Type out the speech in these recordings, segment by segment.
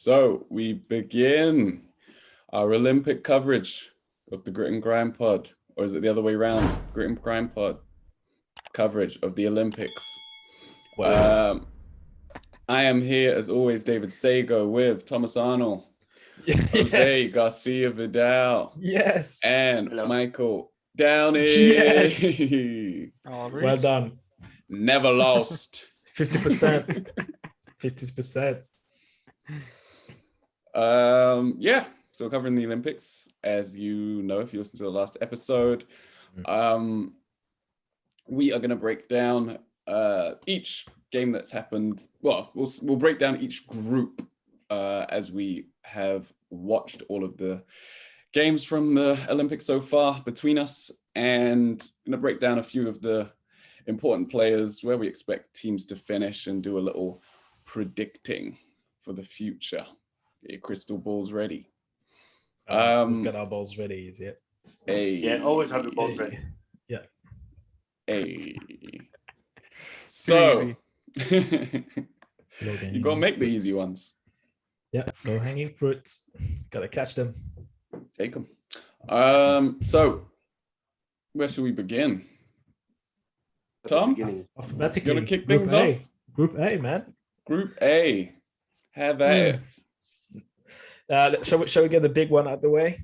So we begin our Olympic coverage of the Grit N Grime Pod, or is it the other way around? Grit N Grime Pod coverage of the Olympics. I am here as always, David Sagoe, with Thomas Arnal, Jose Garcia Vidal, and Hello. Michael Downey. Yes. Well done. Never lost. 50%. 50%. So covering the Olympics, as you know, if you listen to the last episode, we are going to break down each game that's happened. Well, we'll break down each group as we have watched all of the games from the Olympics so far between us, and going to break down a few of the important players, where we expect teams to finish, and do a little predicting for the future. Get your crystal balls ready. We've got our balls ready, is it? Yeah, always have the balls ready. Yeah. So you gotta make the easy ones. Yeah, low hanging fruits. Gotta catch them. Take them. So where should we begin? Tom, alphabetically. You gonna kick things off? Group A, man. Group A. Have at it. Shall we get the big one out the way?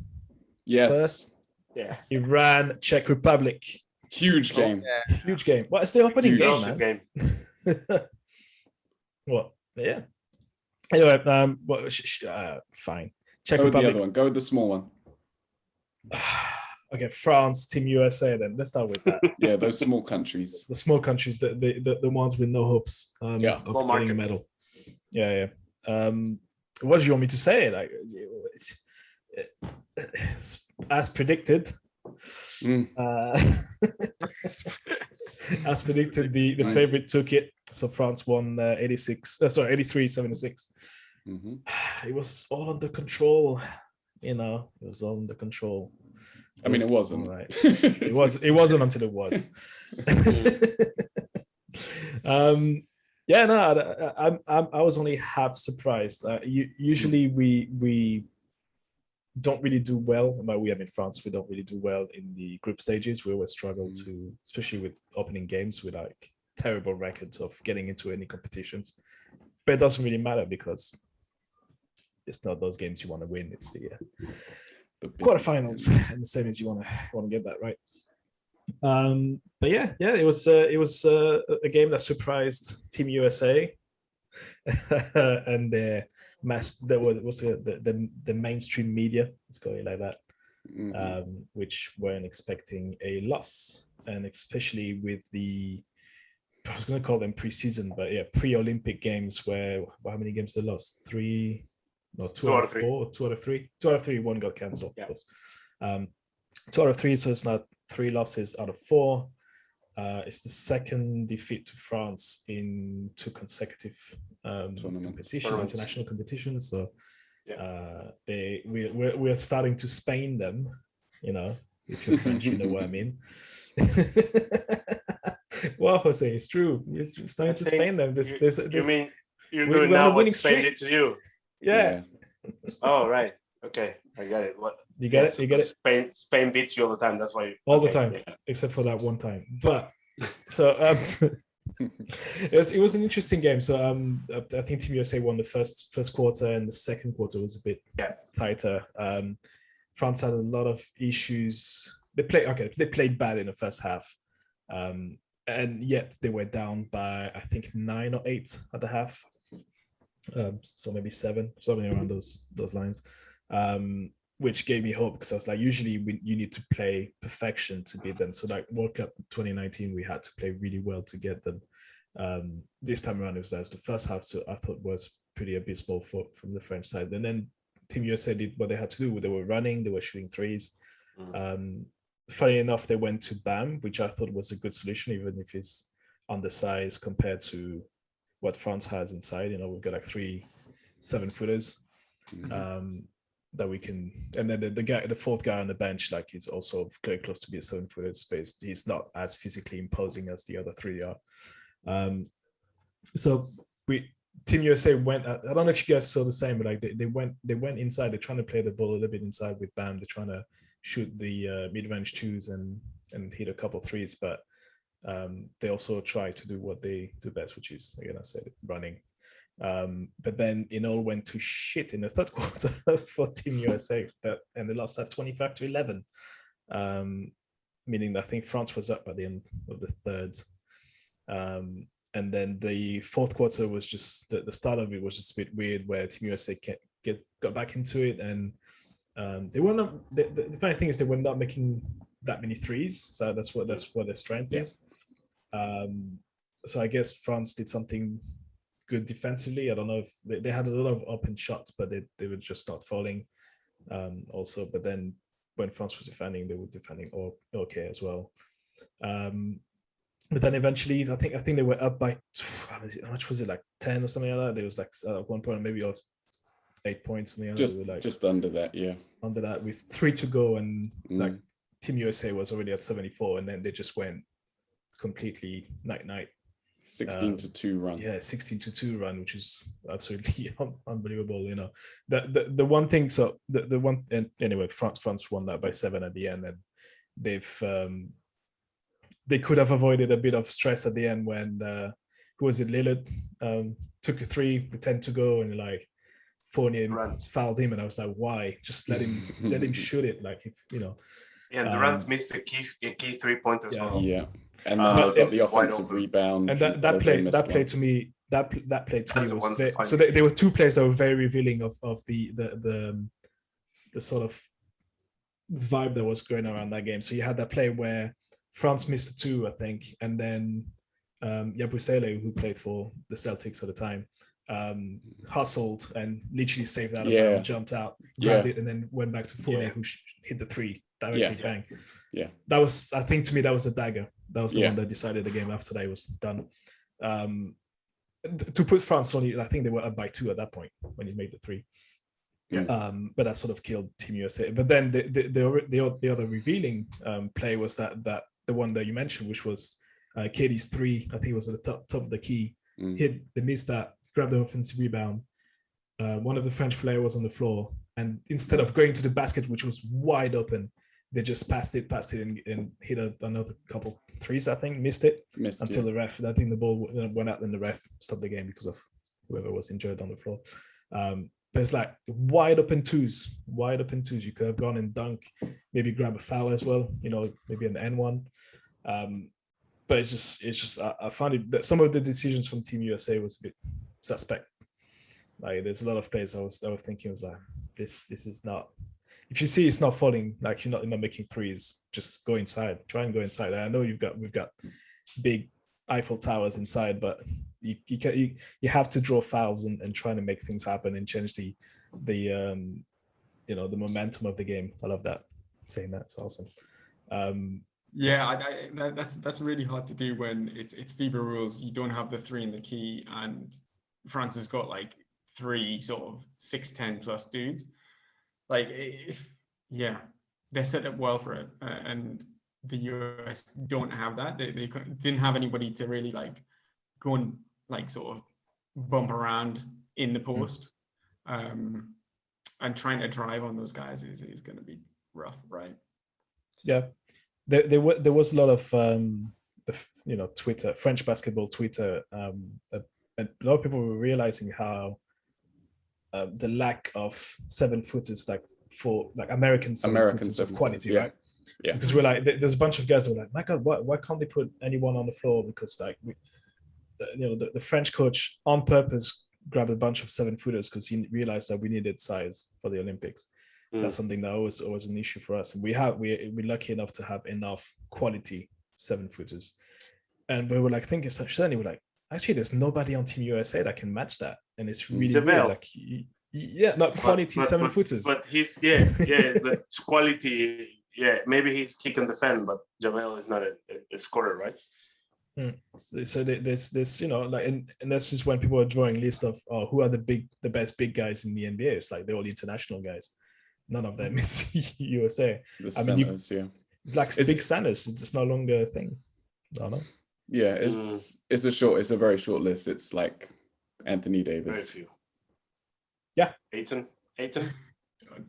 Yes. First? Yeah. Iran, Czech Republic. Huge game. Huge game. Well, it's the opening Huge game, man. What? Yeah. Anyway, fine. Czech Go with the Republic. other one. Go with the small one. Okay, France, Team USA. Then let's start with that. Yeah, those small countries. The small countries, the ones with no hopes of getting a medal. Yeah. What do you want me to say? Like, it's as predicted. As predicted, the favorite took it. So France won 83-76. Mm-hmm. It was all under control. It was all under control. It wasn't. Right. It wasn't until it was. I was only half surprised. Usually we don't really do well. In France, we don't really do well in the group stages. We always struggle to, especially with opening games, with like terrible records of getting into any competitions. But it doesn't really matter because it's not those games you want to win. It's the quarterfinals and the semis you want to get that right. It was a game that surprised Team USA, and the mainstream media, let's call it like that, which weren't expecting a loss, and especially with I was going to call them pre-season, but pre-Olympic games where how many games they lost? 2 out of 4, 2 out of 3. 2 out of 3, one got cancelled, of course. 2 out of 3, so it's not 3 losses out of 4. It's the second defeat to France in 2 consecutive international competitions. So we're starting to Spain them. If you're French, you know what I mean. Well, Jose, it's true. It's starting to Spain them. You mean you're doing now what Spain did to you? Yeah. Oh, right. Okay, I get it. What you get it? You get it? Spain beats you all the time. That's why. The time, except for that one time. But so it was an interesting game. So I think Team USA won the first quarter, and the second quarter was a bit tighter. France had a lot of issues. They played bad in the first half, and yet they were down by I think 9 or 8 at the half. So maybe 7, something around those lines, which gave me hope, because I was like, usually you need to play perfection to beat them. So like World Cup 2019, we had to play really well to get them. This time around, it was the first half, I thought was pretty abysmal from the French side. And then Team USA did what they had to do. They were running, they were shooting threes. Funny enough, they went to BAM, which I thought was a good solution, even if it's undersized compared to what France has inside. We've got like 3 7-footers that we can, and then the fourth guy on the bench, like, he's also very close to be a 7-footer space. He's not as physically imposing as the other 3 are. So Team USA went. I don't know if you guys saw the same, but like they went inside. They're trying to play the ball a little bit inside with Bam. They're trying to shoot the mid-range twos and hit a couple threes, but they also try to do what they do best, which is, again, I said it, running. But then it all went to shit in the third quarter for Team USA, and they lost that 25-11. Meaning that I think France was up by the end of the third. And then the fourth quarter was just, the start of it was just a bit weird, where Team USA got back into it, and they were not. The funny thing is they were not making that many threes, so that's what their strength is. So I guess France did something good defensively. I don't know if they had a lot of open shots, but they were just not falling. Also, but then when France was defending, they were defending okay as well. But then eventually, I think they were up by, how much was it, like 10 or something like that? There was like at one point maybe 8 points. Something like just under that, yeah. Under that, with 3 to go, and like Team USA was already at 74, and then they just went completely night. 16-2 run. Yeah, 16-2 run, which is absolutely unbelievable. You know, the one thing. So the one, and anyway, France won that by 7 at the end, and they could have avoided a bit of stress at the end when who was it? Lillard took a 3 with 10 to go, and like Fournier fouled him, and I was like, why? Just let him shoot it. Like, if you know. Yeah, Durant missed a key 3-pointer as well. Yeah, and then got the offensive rebound. And that play to me was very, so there were 2 plays that were very revealing of the sort of vibe that was going around that game. So you had that play where France missed a 2, I think, and then Yabusele, who played for the Celtics at the time, hustled and literally saved that and jumped out, grabbed it, and then went back to Fournier, who hit the 3 directly, bang. Yeah, that was, I think, to me, that was a dagger. That was the one that decided the game after that it was done. To put France on, I think they were up by 2 at that point when he made the 3. Yeah. But that sort of killed Team USA. But then the other revealing play was that the one that you mentioned, which was KD's 3. I think it was at the top of the key. They missed that, grabbed the offensive rebound. One of the French players was on the floor, and instead of going to the basket, which was wide open, they just passed it and hit another couple threes, I think, missed until the ref. I think the ball went out and the ref stopped the game because of whoever was injured on the floor. But it's like wide open twos. You could have gone and dunk, maybe grab a foul as well, you know, maybe an N1. But it's just I found it that some of the decisions from Team USA was a bit suspect. Like, there's a lot of plays I was thinking, was like, this is not. If you see it's not falling, like you're not making threes, just go inside. Try and go inside. I know we've got big Eiffel Towers inside, but you have to draw fouls and try to make things happen and change the momentum of the game. I love that. Saying that's awesome. That's really hard to do when it's FIBA rules. You don't have the 3 in the key, and France has got like 3 sort of 6'10" plus dudes. Like, they're set up well for it, and the US don't have that. They didn't have anybody to really like go and like sort of bump around in the post, and trying to drive on those guys is going to be rough, right? Yeah, there was a lot of Twitter, French basketball Twitter, and a lot of people were realizing how the lack of 7-footers, like for like American 7-footers of quality, right? Yeah, because we're like, there's a bunch of guys who are like, my God, why can't they put anyone on the floor? Because like the French coach on purpose grabbed a bunch of 7-footers because he realized that we needed size for the Olympics. That's something that was always an issue for us, and we're lucky enough to have enough quality 7-footers. And we were like thinking, suddenly we're like, actually, there's nobody on Team USA that can match that, and it's really weird. Like, not quality 7-footers. But he's but quality. Yeah, maybe he's kick and defend, but JaVale is not a scorer, right? So there's like, and that's just when people are drawing lists of who are the best big guys in the NBA. It's like they're all international guys. None of them is USA. It's like big centers. It's no longer a thing. I don't know. Yeah, it's a very short list. It's like Anthony Very Davis. few. Yeah. Aiton.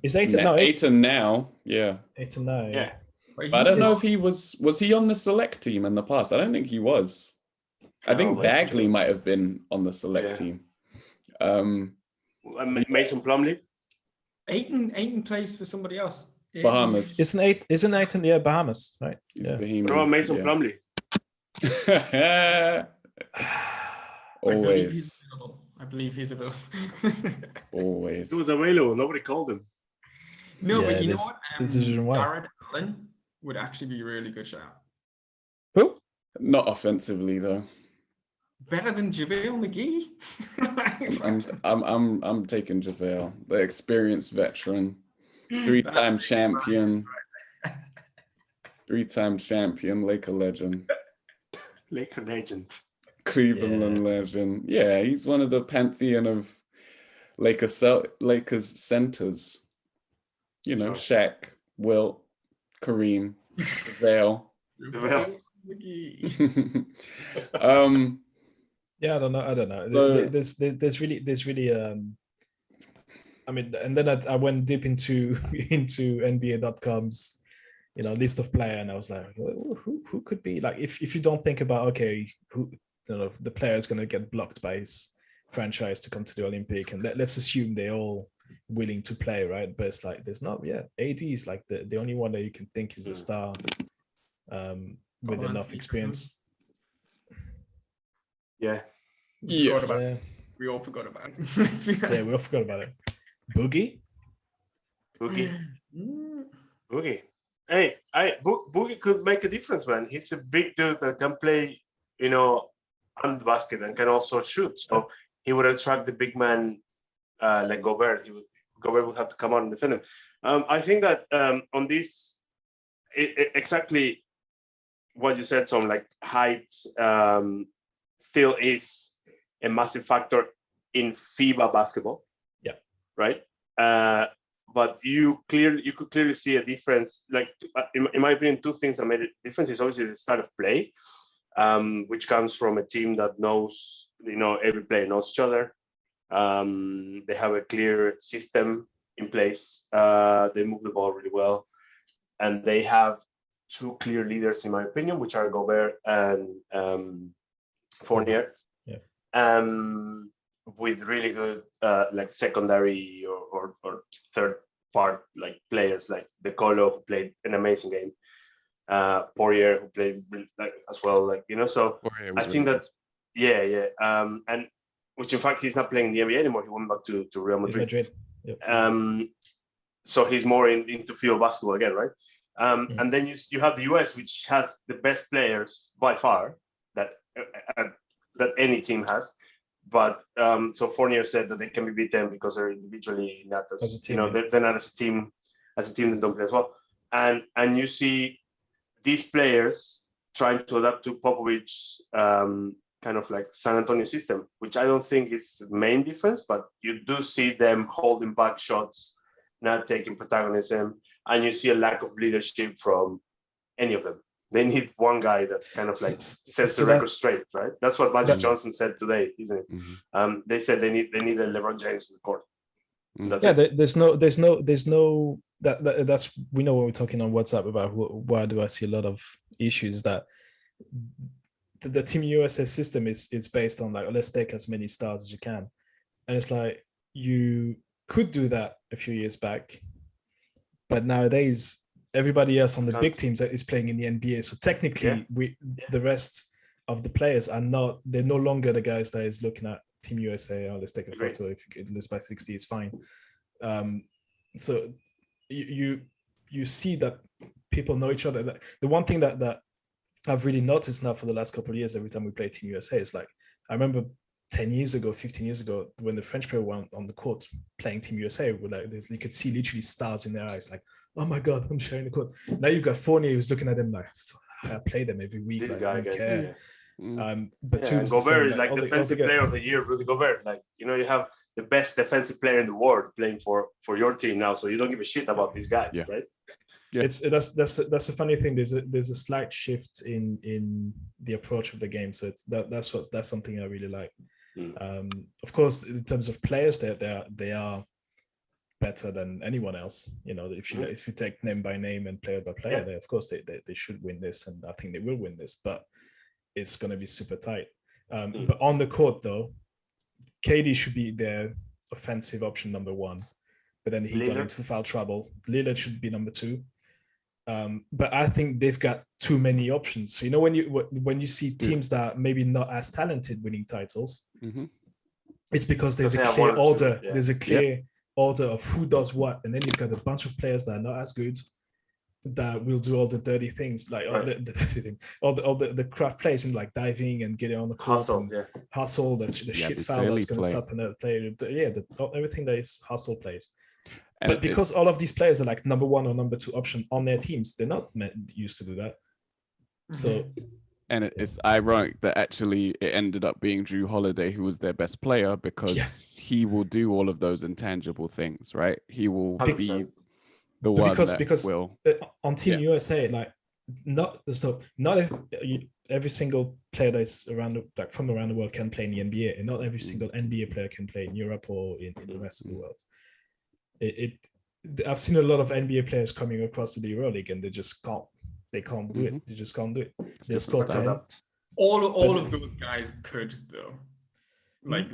Is Aiton? No, Aiton now, yeah. Aiton now. Yeah. But I don't know if he was he on the select team in the past? I don't think he was. I think No, Bagley might have been on the select team. Mason Plumlee. Aiton plays for somebody else. Bahamas. Isn't Aiton? Yeah, Bahamas, right? He's Yeah. Bahamian, What about Mason Plumlee? Always. I believe he's available. Always. He was available. Nobody called him. No, Yeah, but you know this- what? this is the reason why. Jared Allen would actually be a really good shout. Who? Not offensively though. Better than JaVale McGee? I'm taking JaVale, the experienced veteran, three-time champion, Laker legend, Laker legend. Cleveland legend. Yeah, he's one of the pantheon of Lakers centers. You know, Sure. Shaq, Wilt, Kareem, JaVale. JaVale. Yeah, I don't know. So- There's really I mean, and then I went deep into NBA.com's list of player, and I was like, who could be like if you don't think about who the player is going to get blocked by his franchise to come to the Olympic, and let's assume they're all willing to play, right? But it's like there's not. Yeah, AD is like the only one that you can think is a star with enough experience. Yeah. Yeah. Yeah. We all forgot about it. Yeah, we all forgot about it. Boogie. Boogie. Hey, Boogie could make a difference, man. He's a big dude that can play, on the basket and can also shoot. So he would attract the big man like Gobert. Gobert would have to come out and defend him. I think that on this, exactly what you said, Tom, like height still is a massive factor in FIBA basketball. Yeah. Right. But you could clearly see a difference. Like in my opinion, two things that made a difference is obviously the style of play, which comes from a team that knows, every player knows each other. They have a clear system in place. They move the ball really well, and they have two clear leaders, in my opinion, which are Gobert and Fournier. Yeah. With really good like secondary or third part like players like De Colo, who played an amazing game, Poirier, who played as well, so I think that and which in fact he's not playing in the NBA anymore. He went back to Real Madrid. Yep. So he's more into field basketball again, right? And then you have the US, which has the best players by far that any team has. But so Fournier said that they can be beaten because they're individually not as a team, they're not as a team they don't play as well. And you see these players trying to adapt to Popovich's kind of like San Antonio system, which I don't think is the main difference, but you do see them holding back shots, not taking protagonism, and you see a lack of leadership from any of them. They need one guy that kind of like sets the record straight, right? That's what Magic Johnson said today, isn't it? Mm-hmm. They said they need a LeBron James in the court. There's no that's we know when we're talking on WhatsApp about why do I see a lot of issues that the Team USA system is based on like, let's take as many stars as you can, and it's like you could do that a few years back, but nowadays everybody else on the big teams that is playing in the NBA. So technically, the rest of the players they're no longer the guys that is looking at Team USA. Oh, let's take a photo. If you could lose by 60, it's fine. So you see that people know each other. The one thing that I've really noticed now for the last couple of years, every time we play Team USA, is like, I remember 10 years ago, 15 years ago, when the French player went on the court playing Team USA, you could see literally stars in their eyes, like, oh my God, I'm sharing the court. Now you've got Fournier who's looking at them like, I play them every week. This like, guy I don't care. But Gobert is like defensive player of the year, Rudy Gobert. Like, you have the best defensive player in the world playing for your team now, so you don't give a shit about these guys, right? Yeah. That's a funny thing. There's a slight shift in the approach of the game. So that's something I really like. Of course, in terms of players, they are better than anyone else. You know, if you take name by name and player by player, they, of course they should win this, and I think they will win this. But it's going to be super tight. But on the court, though, KD should be their offensive option number one. But then he got into foul trouble. Lillard should be number two. But I think they've got too many options. So, you know, when you see teams that are maybe not as talented winning titles, it's because there's a clear order. There's a clear order of who does what, and then you've got a bunch of players that are not as good that will do all the dirty things, like all the dirty thing, all the craft plays, and like diving and getting on the court, hustle, the shit foul that's going to stop another player. Everything that is hustle plays. But because all of these players are like number one or number two option on their teams, they're not used to do that. So, and it's ironic that actually it ended up being Drew Holiday who was their best player, because he will do all of those intangible things, right? He will 100%. Be the one because will. On Team USA, like not every single player that's from around the world can play in the NBA, and not every single NBA player can play in Europe or in the rest of the world. I've seen a lot of NBA players coming across to the EuroLeague, and they just can't. They can't do it. They just can't do it. They score 10. All of those guys could though. Like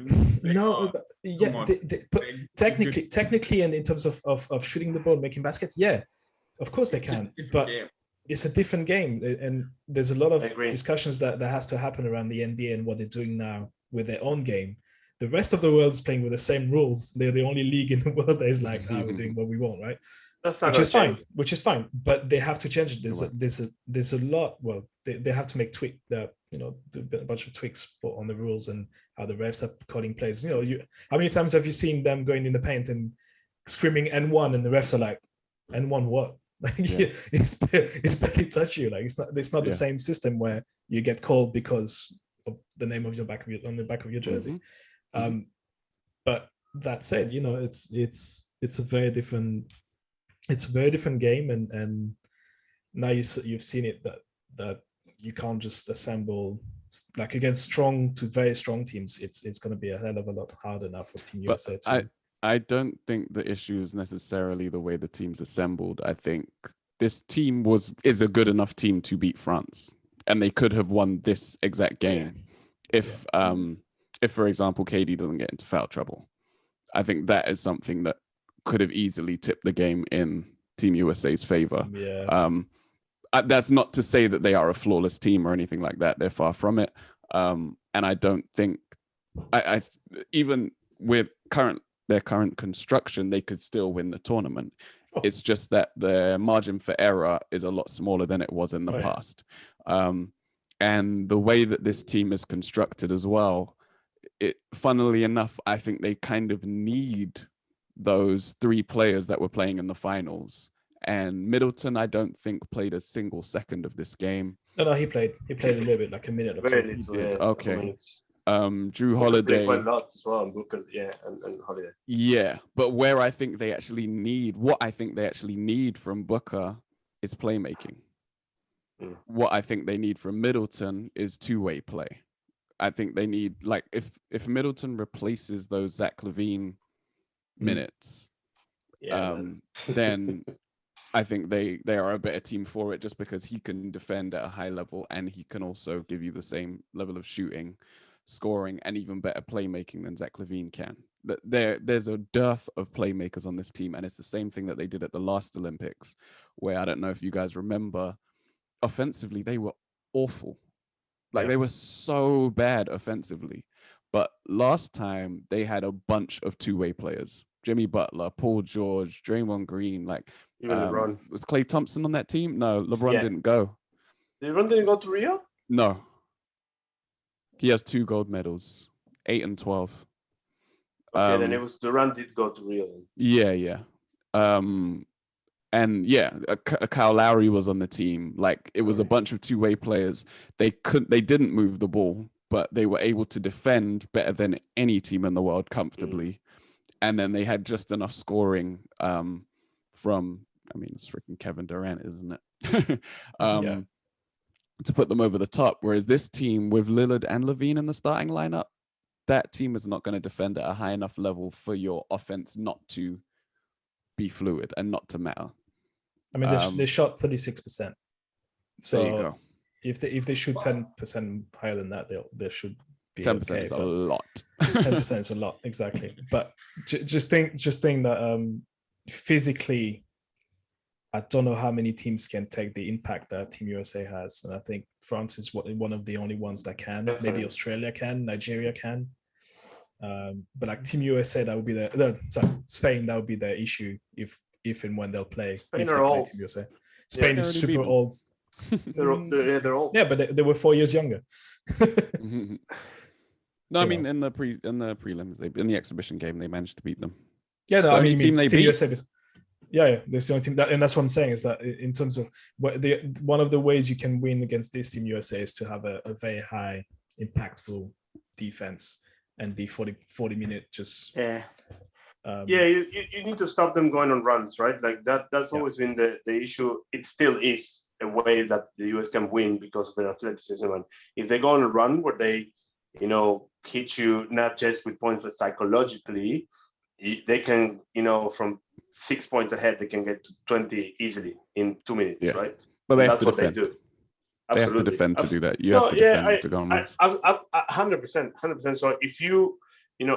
technically, and in terms of shooting the ball, making baskets, of course they can. But it's a different game, and there's a lot of discussions that has to happen around the NBA and what they're doing now with their own game. The rest of the world is playing with the same rules. They're the only league in the world that is like, we're doing what we want, right? Which is fine. But they have to change it. There's a lot. Well, they have to make do a bunch of tweaks on the rules and how the refs are calling plays. You know, how many times have you seen them going in the paint and screaming N1, and the refs are like, N1 what? It's barely touch you. Like it's not the same system where you get called because of the name of on the back of your jersey. But that said, you know, it's a very different game, and now you've seen it that you can't just assemble like against strong to very strong teams. It's going to be a hell of a lot harder now for Team USA. I don't think the issue is necessarily the way the team's assembled. I think this team is a good enough team to beat France, and they could have won this exact game if, for example, KD doesn't get into foul trouble. I think that is something that could have easily tipped the game in Team USA's favor. That's not to say that they are a flawless team or anything like that. They're far from it. And I don't think, even with their current construction, they could still win the tournament. It's just that the margin for error is a lot smaller than it was in the past. And the way that this team is constructed as well, funnily enough, I think they kind of need those three players that were playing in the finals. And Middleton, I don't think played a single second of this game. No, he played a little bit, like a minute or two. Okay. Drew Holiday quite a lot as well. Booker, and Holiday. Yeah, but what I think they actually need from Booker is playmaking. What I think they need from Middleton is two-way play. I think they need, like, if Middleton replaces those Zach LaVine minutes, then I think they are a better team for it, just because he can defend at a high level, and he can also give you the same level of shooting, scoring, and even better playmaking than Zach LaVine can. There's a dearth of playmakers on this team, and it's the same thing that they did at the last Olympics, where, I don't know if you guys remember, offensively they were awful. Like, they were so bad offensively. But last time they had a bunch of two-way players. Jimmy Butler, Paul George, Draymond Green, like, even LeBron. Was Klay Thompson on that team? No, LeBron didn't go. LeBron didn't go to Rio? No. He has 2 gold medals, 8 and 12. Okay, then it was Durant did go to Rio. Yeah. And Kyle Lowry was on the team. Like, it was a bunch of two-way players. They didn't move the ball, but they were able to defend better than any team in the world comfortably. And then they had just enough scoring from, I mean, it's freaking Kevin Durant, isn't it? To put them over the top. Whereas this team with Lillard and LaVine in the starting lineup, that team is not going to defend at a high enough level for your offense not to be fluid and not to matter. I mean, they shot 36%. So there you go. If they shoot 10% higher than that, they should be 10% okay, is a lot. 10% is a lot, exactly. But just think that physically, I don't know how many teams can take the impact that Team USA has, and I think France is one of the only ones that can. Definitely. Maybe Australia can, Nigeria can, but like Team USA, that would be Spain. That would be their issue if and when they'll play. Spain if are they play old. Team USA. Spain is super them. old. They're old. Yeah, but they were 4 years younger. No, I mean in the prelims, in the exhibition game, they managed to beat them. Yeah, no, So I mean team they Team beat. USA. Yeah, that's the only team and that's what I'm saying is that in terms of one of the ways you can win against this Team USA is to have a very high impactful defense and be 40-minute just. Yeah. You need to stop them going on runs, right? Like that's always been the issue. It still is a way that the US can win because of their athleticism. And if they go on a run where they, hit you not just with points, but psychologically, they can, from 6 points ahead, they can get to 20 easily in 2 minutes, right? But they that's have to what defend. they do. They have to defend to do that. You have to defend to go on runs. 100%. So if you,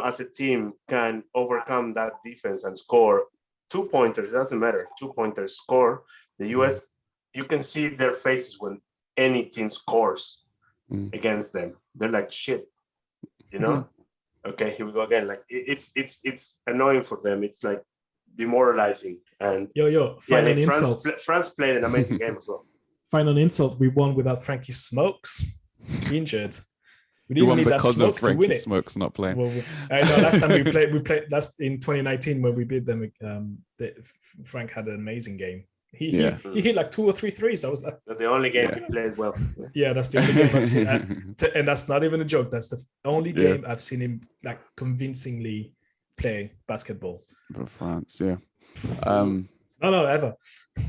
as a team can overcome that defense and score 2 pointers, it doesn't matter, 2 pointers score, the US, you can see their faces when any team scores against them. They're like, shit, okay, here we go again. Like it's annoying for them. It's like demoralizing. And final insult. France played an amazing game as well. Final insult, we won without Frankie Smokes injured. We We didn't won need that because smoke of to win Frankie it. Smokes not playing. Well, last time we played that's in 2019 when we beat them. Frank had an amazing game. He hit like 2 or 3 threes. That was the only game he played well. Yeah, that's the only game I've seen. And that's not even a joke. That's the only game I've seen him like convincingly play basketball. For France, yeah. No, ever.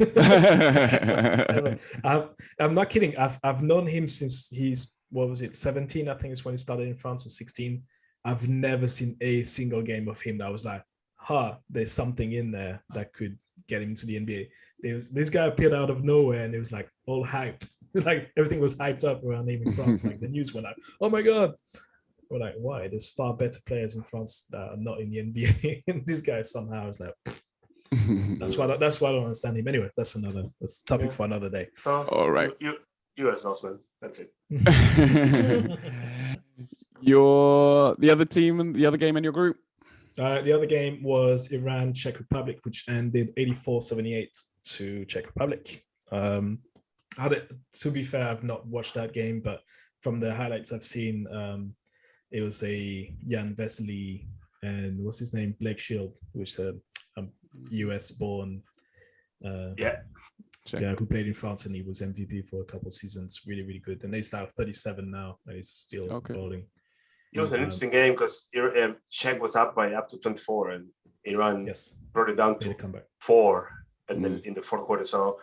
Ever. I'm not kidding. I've known him since he's 17, I think is when he started in France, or 16. I've never seen a single game of him that was like, there's something in there that could get him to the NBA. This guy appeared out of nowhere and it was like all hyped. Like everything was hyped up around him in France. Like the news went like, oh my God. We're like, why? There's far better players in France that are not in the NBA. And this guy somehow is like, that's why I don't understand him. Anyway, that's topic for another day. All right. US lost, man. That's it. The other team and the other game in your group? The other game was Iran, Czech Republic, which ended 84-78 to Czech Republic. To be fair, I've not watched that game, but from the highlights I've seen, it was a Jan Vesely and what's his name? Blake Shield, which is a US-born guy who played in France, and he was MVP for a couple of seasons. Really, really good. And he's now 37 now, and he's still bowling. It was an interesting game because Czech was up to 24, and Iran brought it down to 4, and then in the fourth quarter. So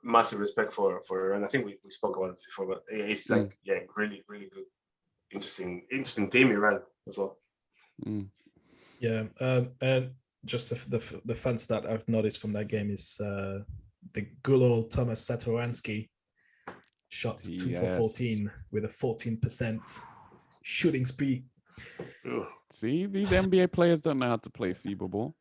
massive respect for Iran. I think we spoke about it before, but it's like really, really good, interesting team, Iran as well. Yeah, and just the fun stat I've noticed from that game is the good old Thomas Satoransky shot 2 for 14 with a 14% shooting spree. See, these NBA players don't know how to play FIBA ball.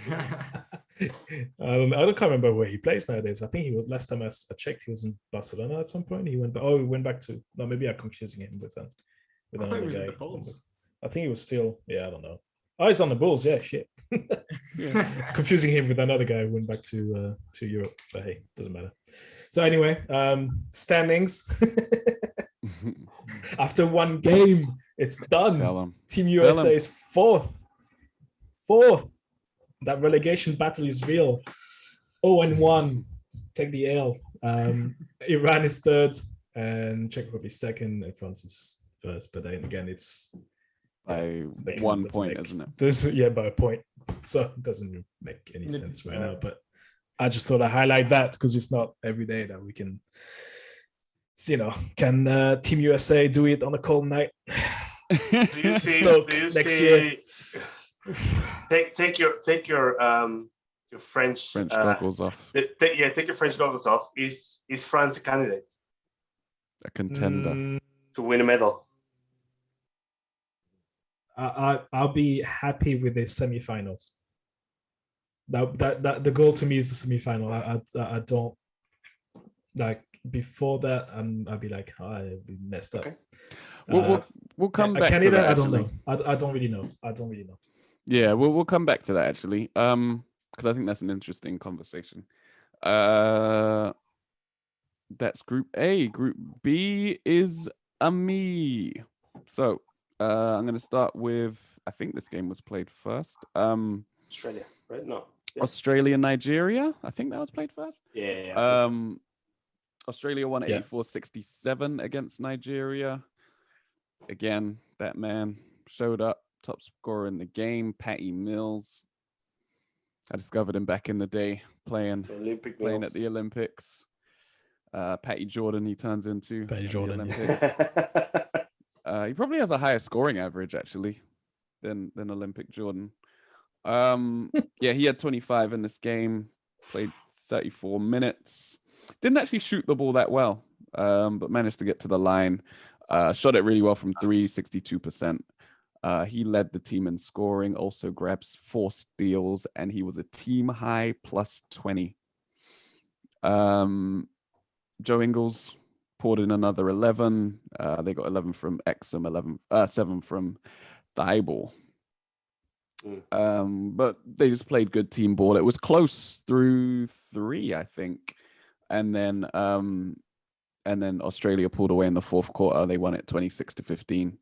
I can't remember where he plays nowadays. I think he was, last time I checked, he was in Barcelona at some point. He went back to, no, maybe I'm confusing him with another guy. I think he was still, I don't know. Oh, he's on the Bulls, shit. Confusing him with another guy who went back to Europe, but hey, doesn't matter. So anyway, standings. After one game, it's done. Team USA is fourth. That relegation battle is real. 0-1. Take the L. Iran is third, and Czech Republic is second, and France is first. But then again, it's by 1 point, isn't it? By a point. So it doesn't make any sense right now. But I just thought I'd highlight that because it's not every day that we can, can Team USA do it on a cold night? Do you see? Stoke Do you next see? year. Take your French goggles off. take your French goggles off. Is France a candidate A contender. to win a medal? I'll be happy with the semi-finals. That the goal to me is the semi-final. I don't like before that. I'll be like, I'll be messed up. Okay. We'll come back Canada, to that. I don't Actually. know. I don't really know. Yeah, we'll come back to that actually. Because I think that's an interesting conversation. That's Group A. Group B is me. So I'm going to start with. I think this game was played first. Australia, right? No. Yeah. Australia, Nigeria. I think that was played first. Yeah. Australia won 84-67 against Nigeria. Again, that man showed up, top scorer in the game, Patty Mills. I discovered him back in the day playing at the Olympics. Patty Jordan, he turns into Patty Jordan. Olympics. He probably has a higher scoring average actually than Olympic Jordan. He had 25 in this game, played 34 minutes. Didn't actually shoot the ball that well, but managed to get to the line. Shot it really well from 3, 62%. He led the team in scoring, also grabs 4 steals, and he was a team high plus 20. Joe Ingles poured in another 11. They got 11 from Exum, 7 from Thibault. But they just played good team ball. It was close through 3, I think. And then Australia pulled away in the fourth quarter. They won it 26-15.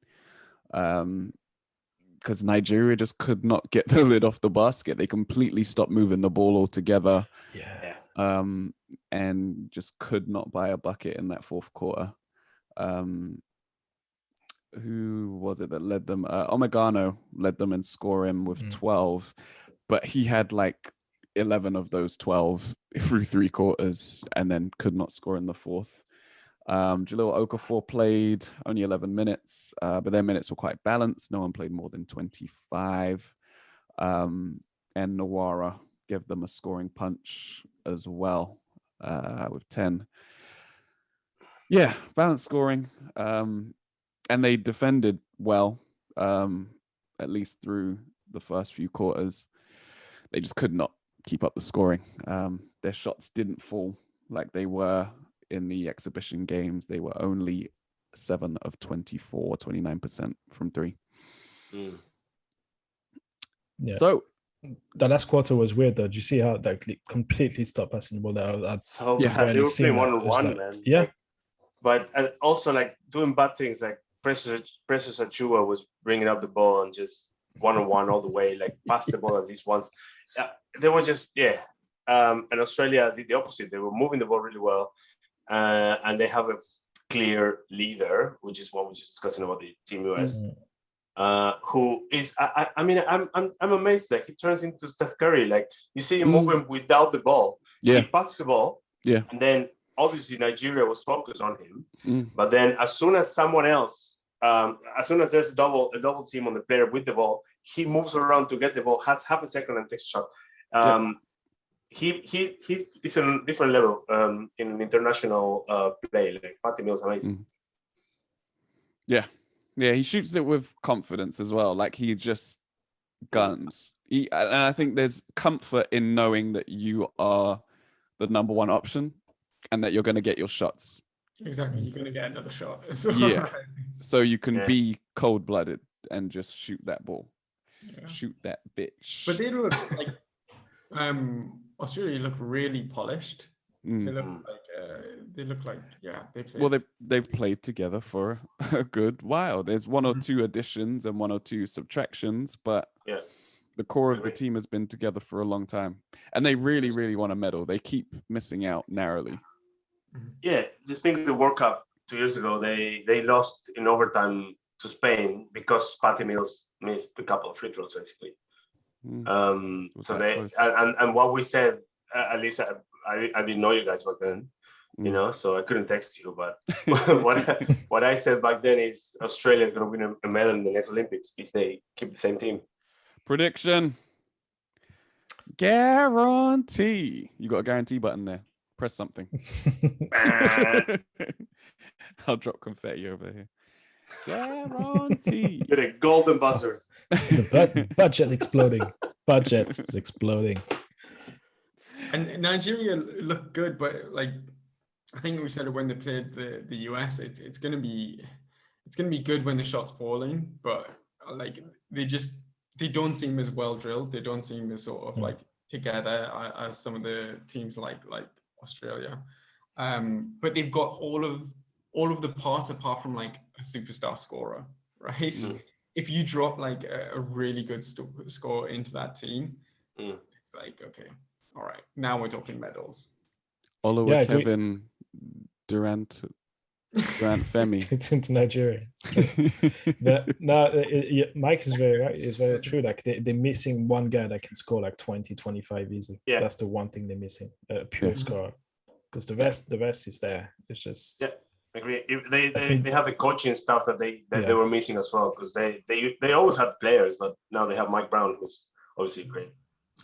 Because Nigeria just could not get the lid off the basket. They completely stopped moving the ball altogether. Yeah. And just could not buy a bucket in that fourth quarter. Who was it that led them? Omegano led them in scoring with 12, but he had like 11 of those 12 through 3 quarters and then could not score in the fourth. Jalil Okafor played only 11 minutes, but their minutes were quite balanced. No one played more than 25. And Nawara gave them a scoring punch as well with 10. Yeah, balanced scoring. And they defended well, at least through the first few quarters. They just could not keep up the scoring. Their shots didn't fall like they were in the exhibition games. They were only 7 of 24, 29% from 3. Yeah. So the last quarter was weird though. Did you see how they completely stopped passing the ball? They were playing 1-on-1, man. Yeah. But also like doing bad things, like Precious Achua was bringing up the ball and just 1-on-1 all the way, like pass the ball at least once. They were just and Australia did the opposite. They were moving the ball really well, and they have a clear leader, which is what we're just discussing about the Team US. Who is I'm amazed. Like he turns into Steph Curry. Like you see him moving without the ball. Yeah. He passes the ball. Yeah. And then obviously Nigeria was focused on him. But then as soon as someone else, as soon as there's a double team on the player with the ball, he moves around to get the ball, has half a second and takes a shot. He's on a different level in international play. Like Patty Mills, amazing. Yeah, he shoots it with confidence as well. Like he just guns. And I think there's comfort in knowing that you are the number one option and that you're going to get your shots. Exactly, you're going to get another shot. Yeah, so you can be cold-blooded and just shoot that ball. Yeah. Shoot that bitch. But they look like Australia look really polished. They look like they played. Well, they've played together for a good while. There's 1 or 2 additions and 1 or 2 subtractions, but the core of the team has been together for a long time, and they really, really want a medal. They keep missing out narrowly. Yeah, just think of the World Cup 2 years ago. They lost in overtime to Spain because Patty Mills missed a couple of free throws, basically. So they and what we said, at least I didn't know you guys back then, you know, so I couldn't text you. But what I said back then is Australia is going to win a medal in the next Olympics if they keep the same team. Prediction. Guarantee. You got a guarantee button there. Press something. I'll drop confetti over here. Guarantee. With a golden buzzer. The budget exploding. Budget is exploding. And Nigeria looked good, but like I think we said it when they played the US. It's gonna be good when the shot's falling, but like they don't seem as well drilled. They don't seem as sort of like together as some of the teams like Australia. But they've got all of the parts apart from like a superstar scorer, right? If you drop like a really good score into that team, it's like, okay, all right, now we're talking medals. Oliver Kevin Durant Femi. It's into Nigeria. Mike is very right. It's very true. Like they're missing one guy that can score like 20, 25 easy. Yeah. That's the one thing they're missing, a pure scorer. Because the rest is there. It's just agree. They have a coaching staff that they were missing as well, because they always had players, but now they have Mike Brown, who's obviously a great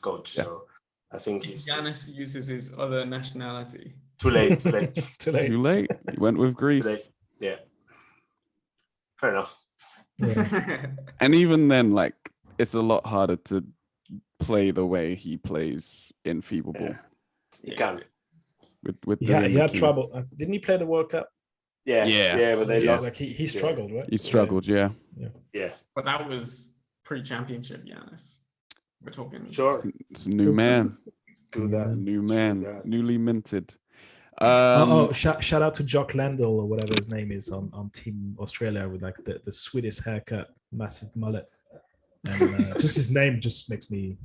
coach. Yeah. So I think Giannis uses his other nationality. Too late. Too late. He went with Greece. Yeah. Fair enough. Yeah. And even then, like, it's a lot harder to play the way he plays in FIBA ball. You can't. With he had trouble. Didn't he play the World Cup? Yeah, but they lost. Like he struggled, right? He struggled, yeah. But that was pre-championship Giannis. We're talking. Sure. It's a new man. New man. Newly minted. Shout out to Jock Landell or whatever his name is on Team Australia with like the sweetest haircut, massive mullet. And just his name just makes me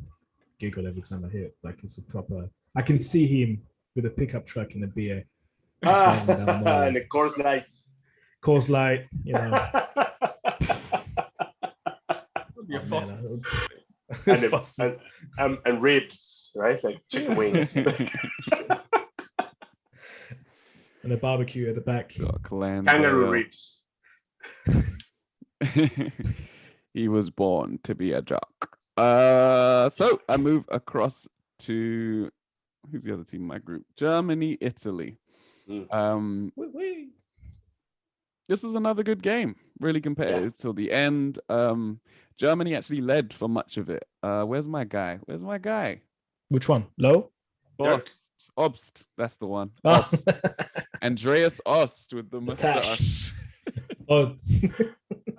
giggle every time I hear it. Like it's a proper. I can see him with a pickup truck in a BA. And the Coors Light. You know. And ribs, right? Like chicken wings. And a barbecue at the back. Kangaroo ribs. He was born to be a jock. So I move across to who's the other team in my group? Germany, Italy. This is another good game. Really competitive till the end. Germany actually led for much of it. Where's my guy? Which one? Low? Obst. That's the one. Oh. Andreas Ost with the mustache. Oh.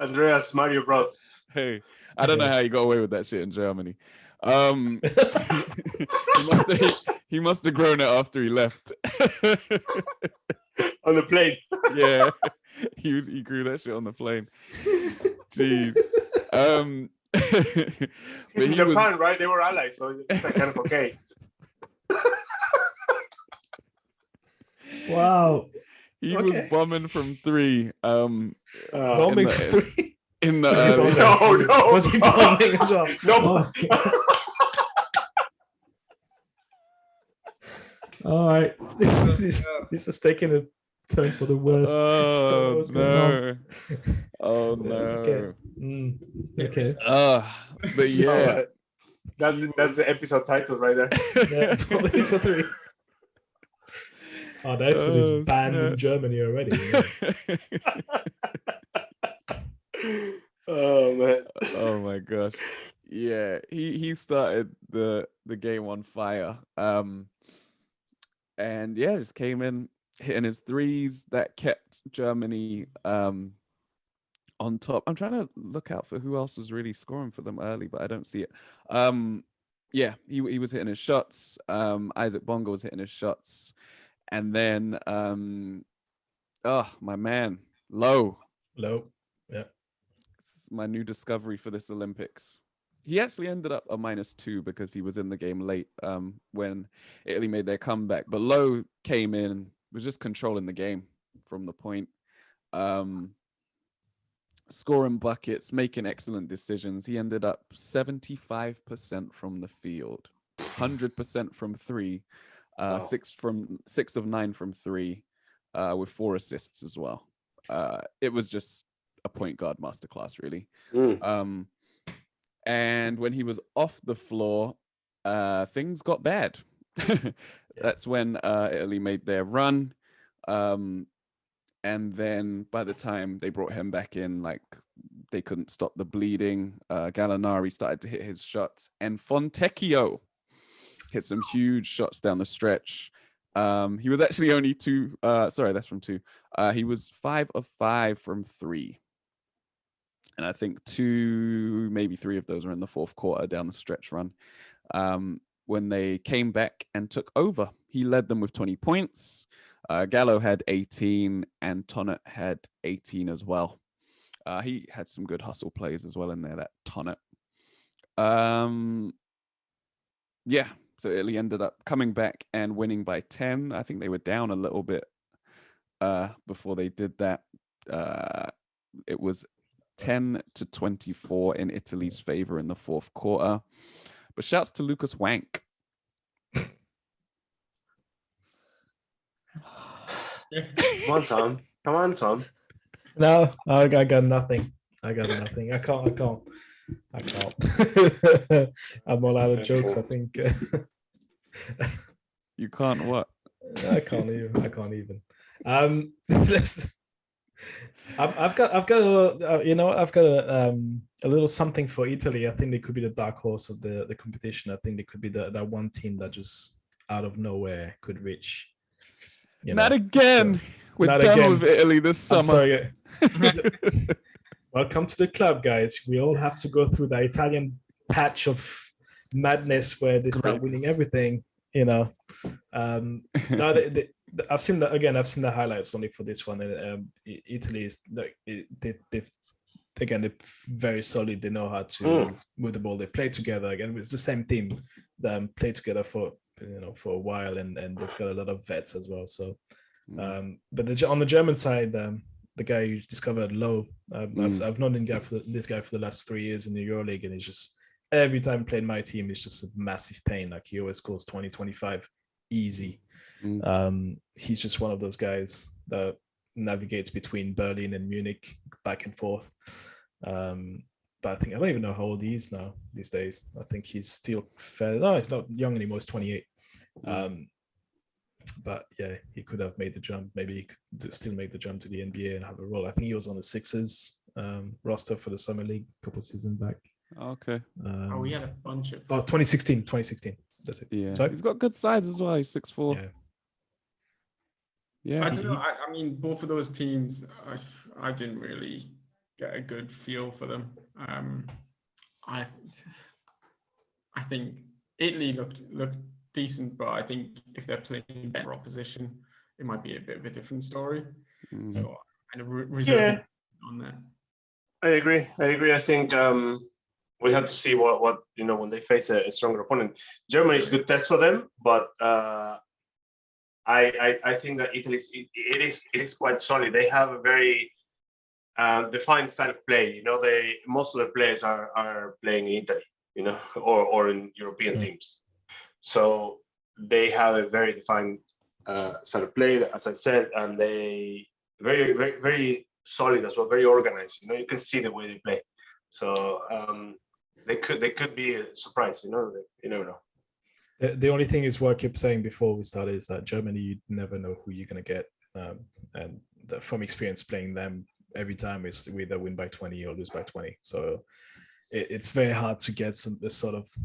Andreas Mario Bros. Hey, I don't know how you got away with that shit in Germany. He must have grown it after he left. On the plane. Yeah, he grew that shit on the plane. Jeez. He's in Japan, right? They were allies, so it's like kind of okay. Wow. He was bombing from three. Bombing from three? In the no. Was he bombing as well? No. All right. This is taking a turn for the worst. Oh, no. Oh, no. Okay. But yeah. That's the episode title right there. Yeah, probably for three. Oh, the episode is banned in Germany already. Oh man. Oh my gosh. Yeah, he started the game on fire. And yeah, just came in hitting his threes that kept Germany on top. I'm trying to look out for who else was really scoring for them early, but I don't see it. Yeah, he was hitting his shots. Isaac Bonga was hitting his shots. And then my man, Low. Yeah. It's my new discovery for this Olympics. He actually ended up a -2 because he was in the game late when Italy made their comeback. But Low came in, was just controlling the game from the point. Scoring buckets, making excellent decisions. He ended up 75% from the field, 100% from three. Wow. 6 of 9 from 3, with 4 assists as well. It was just a point guard masterclass, really. And when he was off the floor, things got bad. That's when Italy made their run. And then by the time they brought him back in, like, they couldn't stop the bleeding. Gallinari started to hit his shots, and Fontecchio hit some huge shots down the stretch. He was actually only that's from 2. He was 5 of 5 from 3. And I think 2, maybe 3 of those were in the fourth quarter down the stretch run. When they came back and took over, he led them with 20 points. Gallo had 18 and Tonnet had 18 as well. He had some good hustle plays as well in there, that Tonnet. Yeah, so Italy ended up coming back and winning by 10. I think they were down a little bit before they did that. It was 10-24 in Italy's favor in the fourth quarter. But shouts to Lucas Wank. Come on, Tom. Come on, Tom. No, I got nothing. I can't. I'm all out of jokes, I think. You can't what? I can't even. I've got a little something for Italy. I think they could be the dark horse of the competition. I think they could be that one team that just out of nowhere could reach. Not again. We're done again. with Italy this summer. Sorry. Welcome to the club, guys. We all have to go through the Italian patch of madness where they start winning everything. No, I've seen that again. I've seen the highlights only for this one. Italy is they're very solid. They know how to move the ball. They play together. Again, it's the same team that play together for a while, and they've got a lot of vets as well. So, but on the German side, the guy you discovered, Low, I've known this guy for the last 3 years in the EuroLeague, and he's just every time playing my team, it's just a massive pain. Like he always scores 20, 25 easy. He's just one of those guys that navigates between Berlin and Munich back and forth. But I don't even know how old he is now these days. I think he's still he's not young anymore. He's 28. But yeah, he could have made the jump. Maybe he could still make the jump to the NBA and have a role. I think he was on the Sixers roster for the Summer League a couple of seasons back. Okay. We had a bunch of. 2016. That's it. Yeah. Sorry? He's got good size as well. He's 6'4". Yeah. I don't know. I mean, both of those teams, I didn't really get a good feel for them. I think Italy looked decent, but I think if they're playing better opposition, it might be a bit of a different story. So I reserve on that. I agree. I think we have to see what when they face a stronger opponent. Germany is a good test for them, but I think that Italy it is quite solid. They have a very defined style of play. Most of the players are playing in Italy, or in European teams. So they have a very defined style of play, as I said, and they very, very, very solid as well, very organized. You can see the way they play. So they could be a surprise. You never know. The only thing is what I kept saying before we started is that Germany, you never know who you're going to get. And from experience playing them, every time is we either win by 20 or lose by 20. So it's very hard to get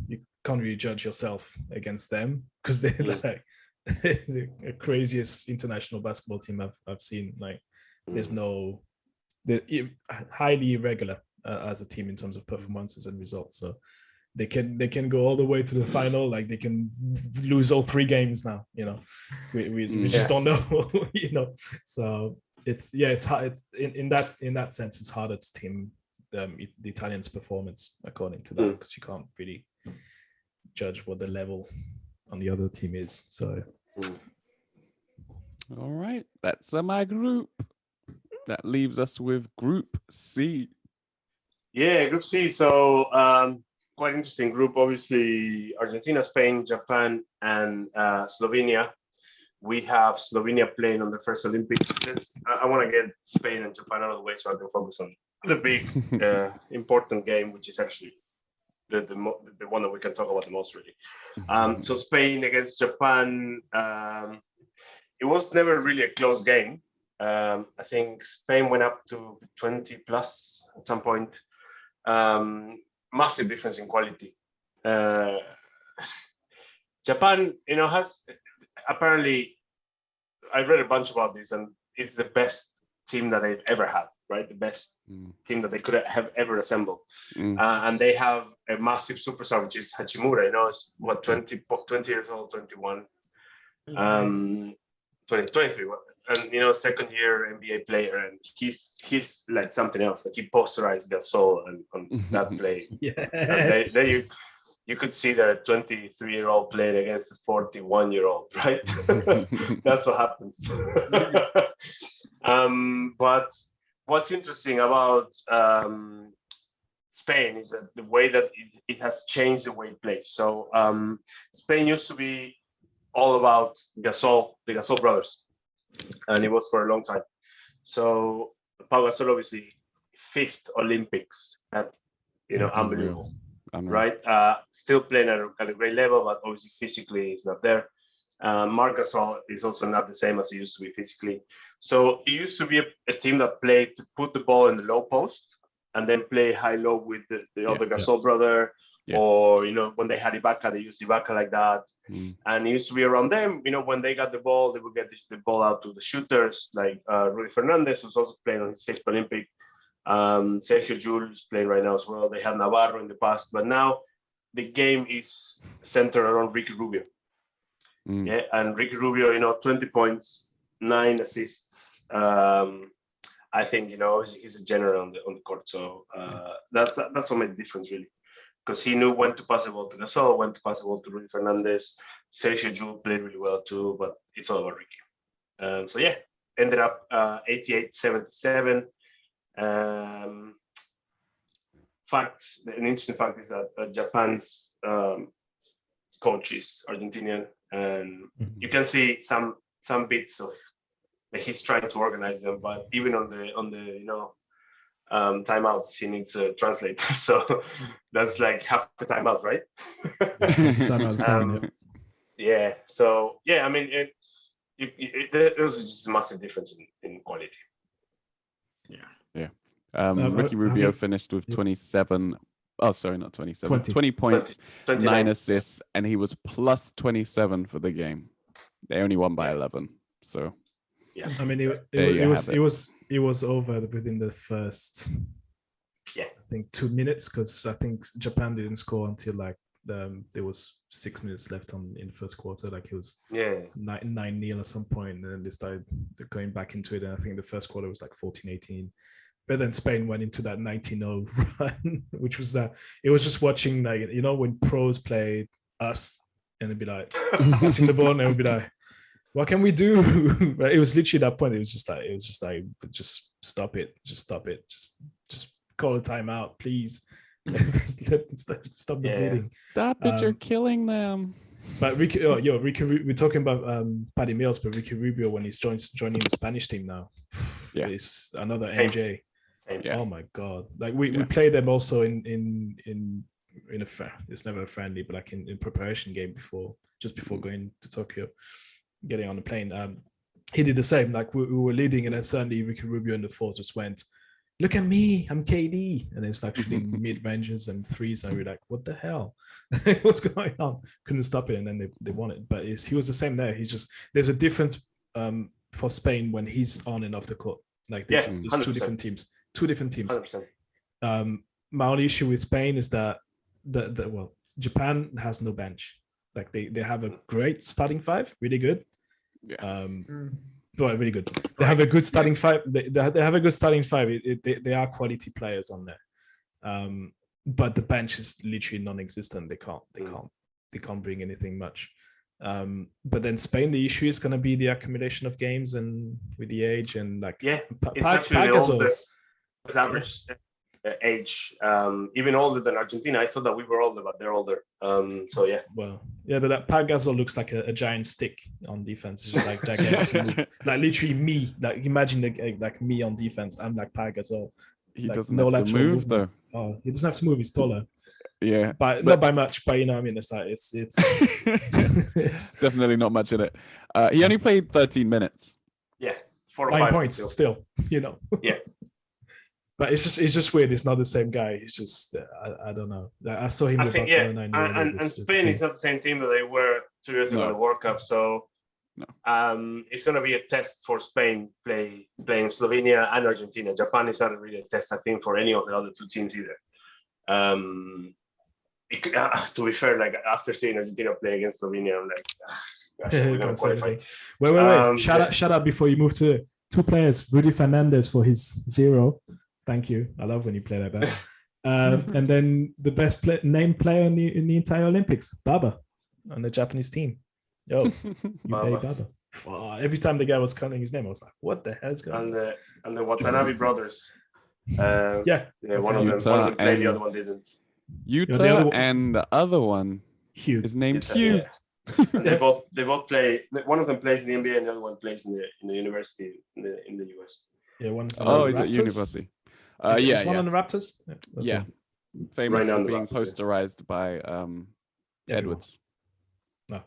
you can't really judge yourself against them because they're like the craziest international basketball team I've seen. Like they're highly irregular as a team in terms of performances and results. So they can go all the way to the final. Like they can lose all 3 games now. We just don't know. So it's hard. It's in that sense, it's harder to team the Italians' performance according to that because you can't really judge what the level on the other team is. So all right, that's my group. That leaves us with Group C. Yeah, Group C. So quite interesting group. Obviously, Argentina, Spain, Japan, and Slovenia. We have Slovenia playing on the first Olympics. I want to get Spain and Japan out of the way so I can focus on the big, important game, which is actually the one that we can talk about the most, really. So Spain against Japan, it was never really a close game. I think Spain went up to 20 plus at some point. Massive difference in quality. Japan, has apparently, I read a bunch about this, and it's the best team that they've ever had, right? The best team that they could have ever assembled. And they have a massive superstar, which is Hachimura. It's what, 20 years old, 21, 23, and second year NBA player, and he's like something else. Like he posterized Gasol on that play. Yes. There you could see that a 23-year-old played against a 41-year-old, right? That's what happens. But what's interesting about Spain is that the way that it has changed the way it plays. So Spain used to be all about Gasol, the Gasol brothers, and it was for a long time. So Pau Gasol, obviously, 5th Olympics. That's unbelievable. Right? Still playing at a great level, but obviously physically he's not there. Marc Gasol is also not the same as he used to be physically. So it used to be a team that played to put the ball in the low post and then play high-low with the other Gasol brother. Yeah. Or, when they had Ibaka, they used Ibaka like that. And it used to be around them, when they got the ball, they would get the ball out to the shooters, like Rudy Fernandez, who's also playing on his 5th Olympic. Sergio Llull is playing right now as well. They had Navarro in the past, but now the game is centered around Ricky Rubio. Yeah, and Ricky Rubio, 20 points, 9 assists. I think he's a general on the court. So that's what made the difference, really, because he knew when to pass the ball to Gasol, when to pass the ball to Rudy Fernandez. Sergio Llull played really well too, but it's all about Ricky. So yeah, ended up 88-77. An interesting fact is that Japan's coach is Argentinian, and you can see some bits of that he's trying to organize them, but even on the timeouts he needs a translator, so that's like half the timeout, right? Yeah. So yeah, I mean, there was just a massive difference in quality. Yeah. Ricky Rubio finished with 27. Oh, sorry, not 27. 20 points, 9 assists, and he was plus 27 for the game. They only won by 11. So, yeah. I mean, it was over within the first, I think 2 minutes, because I think Japan didn't score until like there was 6 minutes left in the first quarter. Like it was 9-0 at some point, and then they started going back into it. And I think the first quarter was like 14-18. But then Spain went into that 19-0 run, which was it was just watching, like, when pros played us, and they'd be like passing the ball, and they'd be like, what can we do? But it was literally that point. It was just like just stop it, just call a timeout, please. Stop the bleeding. Stop it! You're killing them. But Ricky, we're talking about Paddy Mills, but Ricky Rubio, when he's joining the Spanish team now, it's another MJ. Yeah. Oh my God! Like we played them also in it's never a friendly, but like in preparation game before going to Tokyo, getting on the plane. He did the same. Like we were leading, and then suddenly Ricky Rubio in the fourth just went, "Look at me, I'm KD," and it's actually mid ranges and threes, and we're like, "What the hell? What's going on?" Couldn't stop it, and then they won it. But he was the same there. There's a difference for Spain when he's on and off the court. Like there's 2 different teams. 2 different teams. 100%. My only issue with Spain is that Japan has no bench. Like they have a great starting 5, really good. Yeah. Well, really good. They have a good starting 5. They have a good starting 5. They are quality players on there. But the bench is literally non-existent. They can't bring anything much. But then Spain, the issue is going to be the accumulation of games and with the age and like it's actually the oldest average age, even older than Argentina. I thought that we were older, but they're older. So yeah. Well, yeah, but that Pau Gasol looks like a giant stick on defense. It's just like gigantic. Like literally me. Like imagine like me on defense. I'm like Pau Gasol. He like, doesn't have to move though. Oh, he doesn't have to move. He's taller. Yeah, but not by much. But you know, what I mean, it's like it's definitely not much in it. He only played 13 minutes. Yeah, 4 or 9 5 points still. You know. Yeah. But it's just weird. It's not the same guy. It's just I don't know. I saw him with Barcelona. And Spain is not the same team that they were 2 years ago in the World Cup. So it's going to be a test for Spain playing Slovenia and Argentina. Japan is not really a test, I think, for any of the other 2 teams either. To be fair, like after seeing Argentina play against Slovenia, I'm like, we're going to qualify. Wait. Shout out before you move to 2 players. Rudy Fernandez for his 0. Thank you. I love when you play like that. And then the best named player in the entire Olympics, Baba, on the Japanese team. Yo, you play Baba. Every time the guy was calling his name, I was like, "What the hell is going on?" And the Watanabe brothers. One of them played, the other one didn't. Utah and the other one, Hugh, is named Hugh. Yeah. They both play. One of them plays in the NBA, and the other one plays in the university in the US. Yeah, one's he's at university. Is one on the Raptors? Yeah. Famous for being posterized by Edwards. No.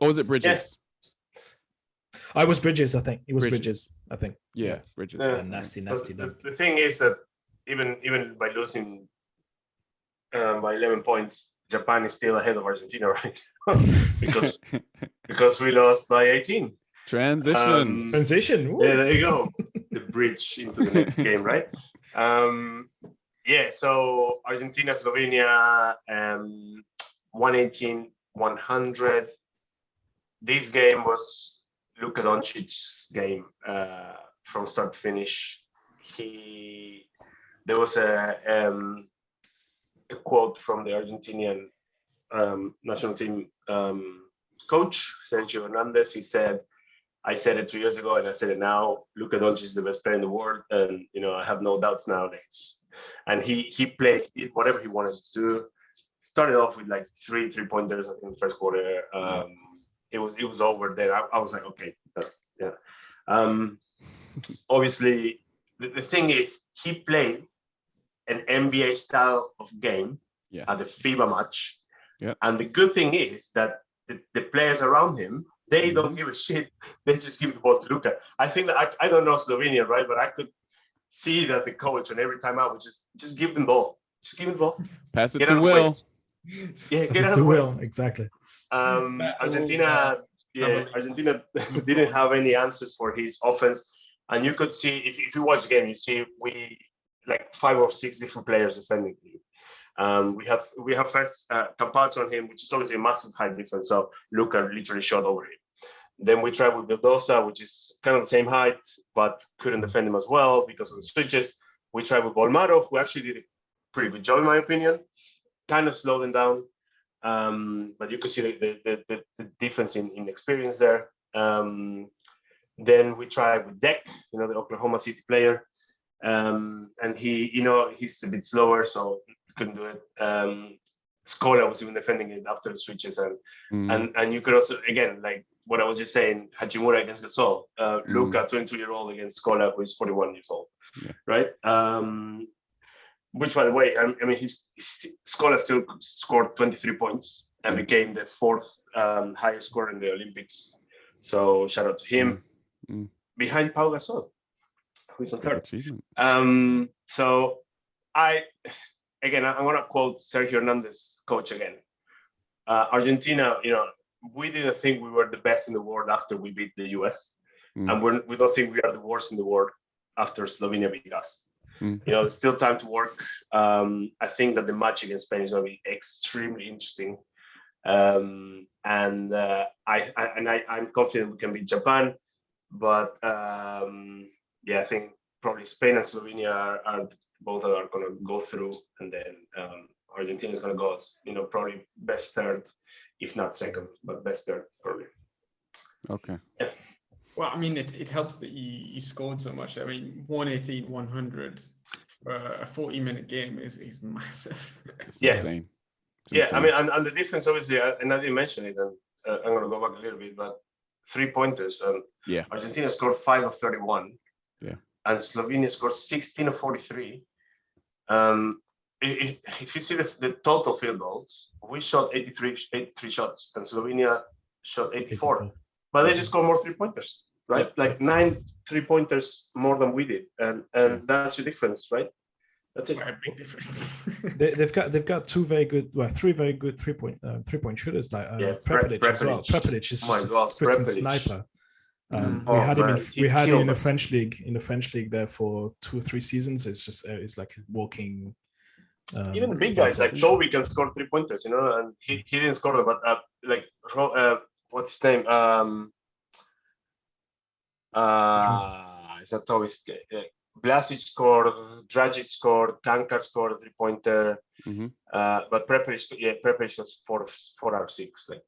Or was it Bridges? I was Bridges, I think. It was Bridges, I think. Yeah, Bridges. Nasty. The thing is that even by losing by 11 points, Japan is still ahead of Argentina, right? because we lost by 18. Transition. Yeah, there you go. The bridge into the next game, right? So Argentina, Slovenia, 118-100. This game was Luka Doncic's game from start to finish. There was a quote from the Argentinian national team coach, Sergio Hernandez. He said, I said it 2 years ago and I said it now. Luka Doncic is the best player in the world, and I have no doubts nowadays. And he played whatever he wanted to do. Started off with like 3 3-pointers in the first quarter. It was over there. I was like, okay, that's obviously the thing is he played an NBA style of game at the FIBA match. Yeah. And the good thing is that the players around him, they don't give a shit. They just give the ball to Luka. I think that I don't know Slovenia, right? But I could see that the coach on every time out would just give them the ball. Just give him the ball. Pass it to Will. Yeah, get out of the way. Will, exactly. Argentina didn't have any answers for his offense. And you could see, if you watch the game, you see we like 5 or 6 different players defending him. We have first Campazzo on him, which is obviously a massive height difference. So Luka literally shot over him. Then we tried with Vildosa, which is kind of the same height, but couldn't defend him as well because of the switches. We tried with Bolmaro, who actually did a pretty good job, in my opinion. Kind of slowed him down. But you could see the difference in experience there. Then we tried with Deck, the Oklahoma City player. And he's a bit slower, so couldn't do it. Scola was even defending it after the switches, and you could also, again, like what I was just saying, Hachimura against Gasol, Luka, 22-year-old against Scola, who is 41 years old, right? Which, by the way, I mean, Scola still scored 23 points and became the 4th highest scorer in the Olympics. So shout out to him, behind Pau Gasol, who is on 3rd. So I'm going to quote Sergio Hernandez, coach again. Argentina, we didn't think we were the best in the world after we beat the US. And we don't think we are the worst in the world after Slovenia beat us. There's still time to work. I think that the match against Spain is going to be extremely interesting. I'm confident we can beat Japan. But I think probably Spain and Slovenia are both are going to go through, and then Argentina is going to go, probably best 3rd, if not 2nd, but best 3rd probably. Okay. Yeah. Well, I mean, it helps that you scored so much. I mean, 118-100 a 40-minute game is massive. It's Yeah. insane. It's Yeah, I insane. mean, and the difference, obviously, and I didn't mention it, and I'm going to go back a little bit, but 3-pointers. Yeah. Argentina scored 5 of 31. Yeah. And Slovenia scored 16 of 43. If you see the total field goals, we shot 83 shots, and Slovenia shot 84. But they just scored more 3-pointers, right? Yep. Like 9 3-pointers more than we did, and that's the difference, right? That's it. Quite a big difference. They've got three very good three-point shooters like Prepelic as well. Prepelic is just a freaking sniper. We had him in the French league there for 2 or 3 seasons. It's like a walking. Even the big guys like Toby can score 3-pointers, and he didn't score them, but what's his name? It's not Toby. Blasic scored, Dragic scored, Kankar scored a 3-pointer. But Prepelic was 4 out of 6. Like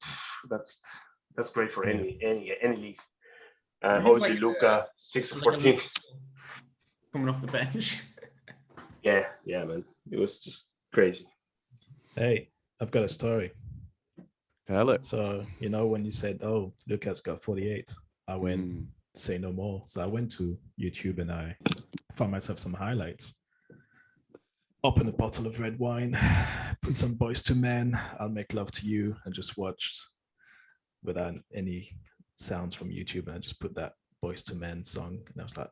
that's great for any league. Obviously, like, Luka 6 of 14 coming off the bench. Yeah, man, it was just crazy. Hey, I've got a story. Tell it. So when you said, "Oh, Luka's got 48," I went say no more. So I went to YouTube and I found myself some highlights. Opened a bottle of red wine, put some Boys to Men, I'll Make Love to You, and just watched without any sounds from YouTube. And I just put that Boys to Men song, and I was like,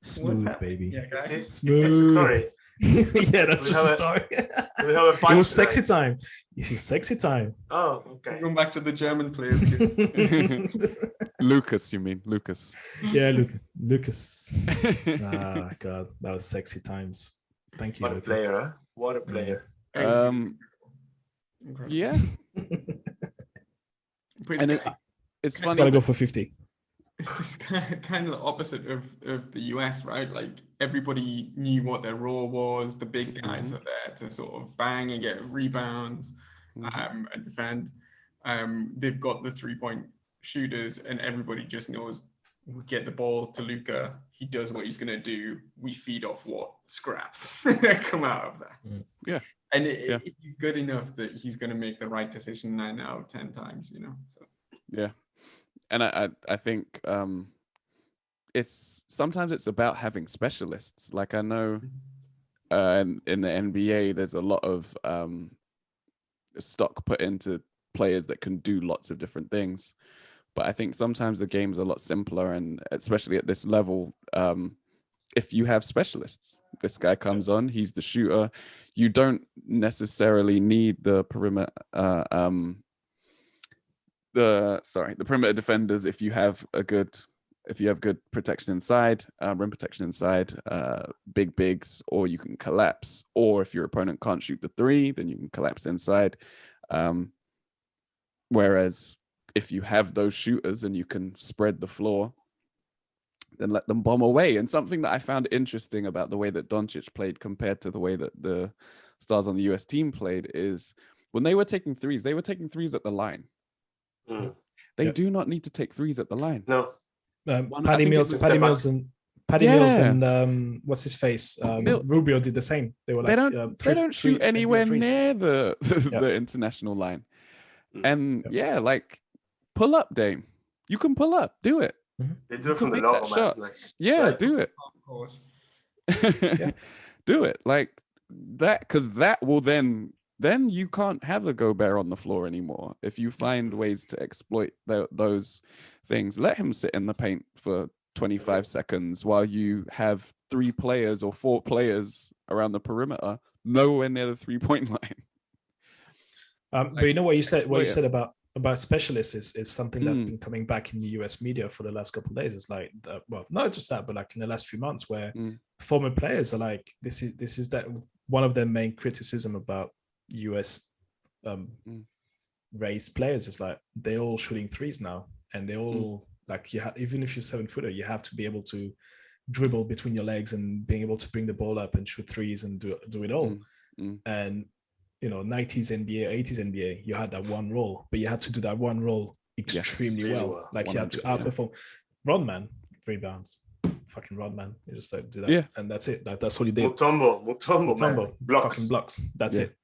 smooth, baby. Yeah, guys. Smooth. Sorry. Yeah, that's just a story. It was sexy time. You see, sexy time. Oh, okay. Going back to the German players. Lucas, you mean Lucas? Yeah, Lucas. Ah, God, that was sexy times. Thank you. What a player, huh? What a player. Yeah. And it's funny. Gotta go for 50. It's kind of the opposite of the US, right? Like everybody knew what their role was. The big guys are there to sort of bang and get rebounds and defend. They've got the 3-point shooters, and everybody just knows we get the ball to Luka. He does what he's going to do. We feed off what scraps come out of that. Yeah. And he's good enough that he's going to make the right decision 9 out of 10 times, So. Yeah. And I think sometimes it's about having specialists. Like I know in the NBA, there's a lot of stock put into players that can do lots of different things. But I think sometimes the game's a lot simpler, and especially at this level, if you have specialists, this guy comes on, he's the shooter. You don't necessarily need the perimeter. The perimeter defenders if you have good protection inside, rim protection inside, big bigs, or you can collapse, or if your opponent can't shoot the 3, then you can collapse inside. Whereas if you have those shooters and you can spread the floor, then let them bomb away. And something that I found interesting about the way that Doncic played compared to the way that the stars on the US team played is when they were taking threes at the line. They do not need to take threes at the line. No. Patty Mills and what's his face? Rubio did the same. They were like they don't shoot anywhere near the international line. And like pull up, Dame. You can pull up, do it. They do it from the logo, man. Like, do it. Do it like that, because that will then you can't have a Gobert on the floor anymore. If you find ways to exploit those things, let him sit in the paint for 25 seconds while you have 3 players or 4 players around the perimeter, nowhere near the 3-point line. But you know what you said about specialists is something that's been coming back in the US media for the last couple of days. It's like, not just that, but like in the last few months, where former players are like, this is that one of their main criticism about US raised players is like they're all shooting threes now, and they all like even if you're 7-footer, you have to be able to dribble between your legs and being able to bring the ball up and shoot threes and do it all. And 90s NBA, 80s NBA, you had that one role, but you had to do that one role extremely well. Like 100%. You had to outperform. Rodman, rebounds. fucking run, man. You just do that, Yeah. and that's it. That's all he did. Mutombo, man. Blocks. Fucking blocks. That's it.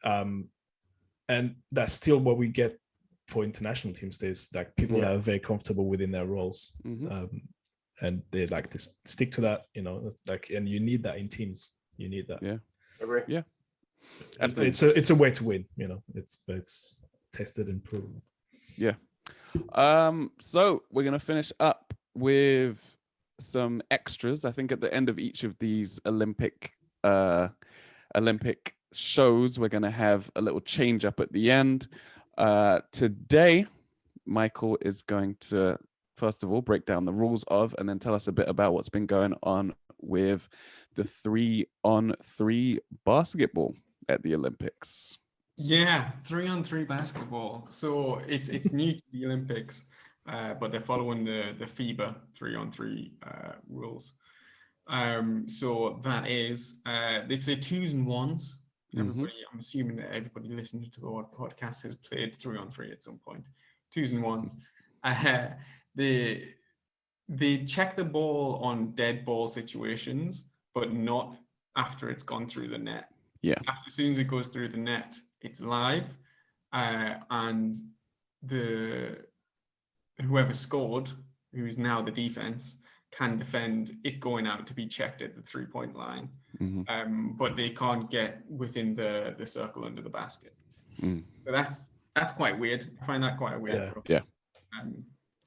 And that's still what we get for international teams. There's like people that are very comfortable within their roles, and they like to stick to that. You know, it's like, and you need that in teams. You need that. Yeah. Agree. Yeah. It's a way to win. You know, it's tested and proven. Yeah. So we're gonna finish up with some extras. I think at the end of each of these Olympic shows, we're gonna have a little change up at the end. Today, Michael is going to first of all break down the rules of, and then tell us a bit about what's been going on with the 3-on-3 basketball at the Olympics. Yeah, 3-on-3 basketball. So it's new to the Olympics, but they're following the FIBA 3-on-3 rules. So that is they play 2s and 1s. Everybody, I'm assuming that everybody listening to our podcast has played 3-on-3 at some point. 2s and 1s. They check the ball on dead ball situations, but not after it's gone through the net. Yeah. As soon as it goes through the net, it's live, and whoever scored, who is now the defense, can defend it going out to be checked at the 3-point line, but they can't get within the circle under the basket. So that's quite weird. I find that quite weird. Yeah.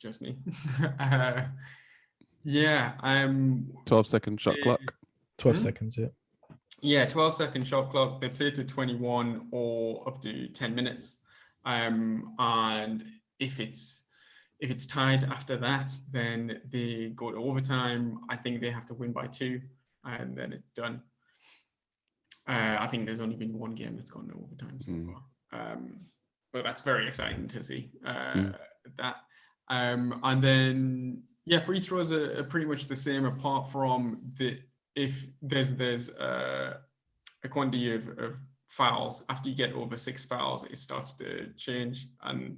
Just me. 12-second shot clock. 12 seconds. Yeah. Yeah, 12-second shot clock. They play to 21 or up to 10 minutes. And if it's tied after that, then they go to overtime. I think they have to win by 2, and then it's done. I think there's only been one game that's gone to overtime so far. But that's very exciting to see that. And then, free throws are pretty much the same, apart from if there's a quantity of fouls. After you get over 6 fouls, it starts to change. And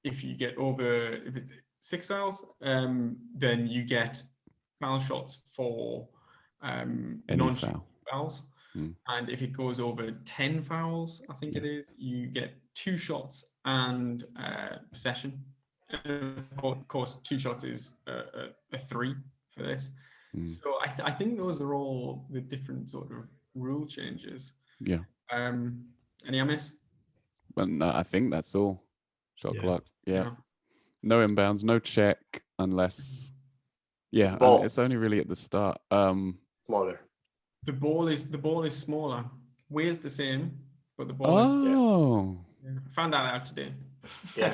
if it's 6 fouls, then you get foul shots for non-shooting fouls. And if it goes over 10 fouls, I think it is, you get 2 shots and possession. And of course, 2 shots is a 3 for this. So I think those are all the different sort of rule changes. Yeah. Any I miss? But no, I think that's all. Shot clock. Yeah. No inbounds, no check unless. Yeah, it's only really at the start. Smaller. The ball is smaller. Weight's the same, but the ball is. I found that out today. Yeah.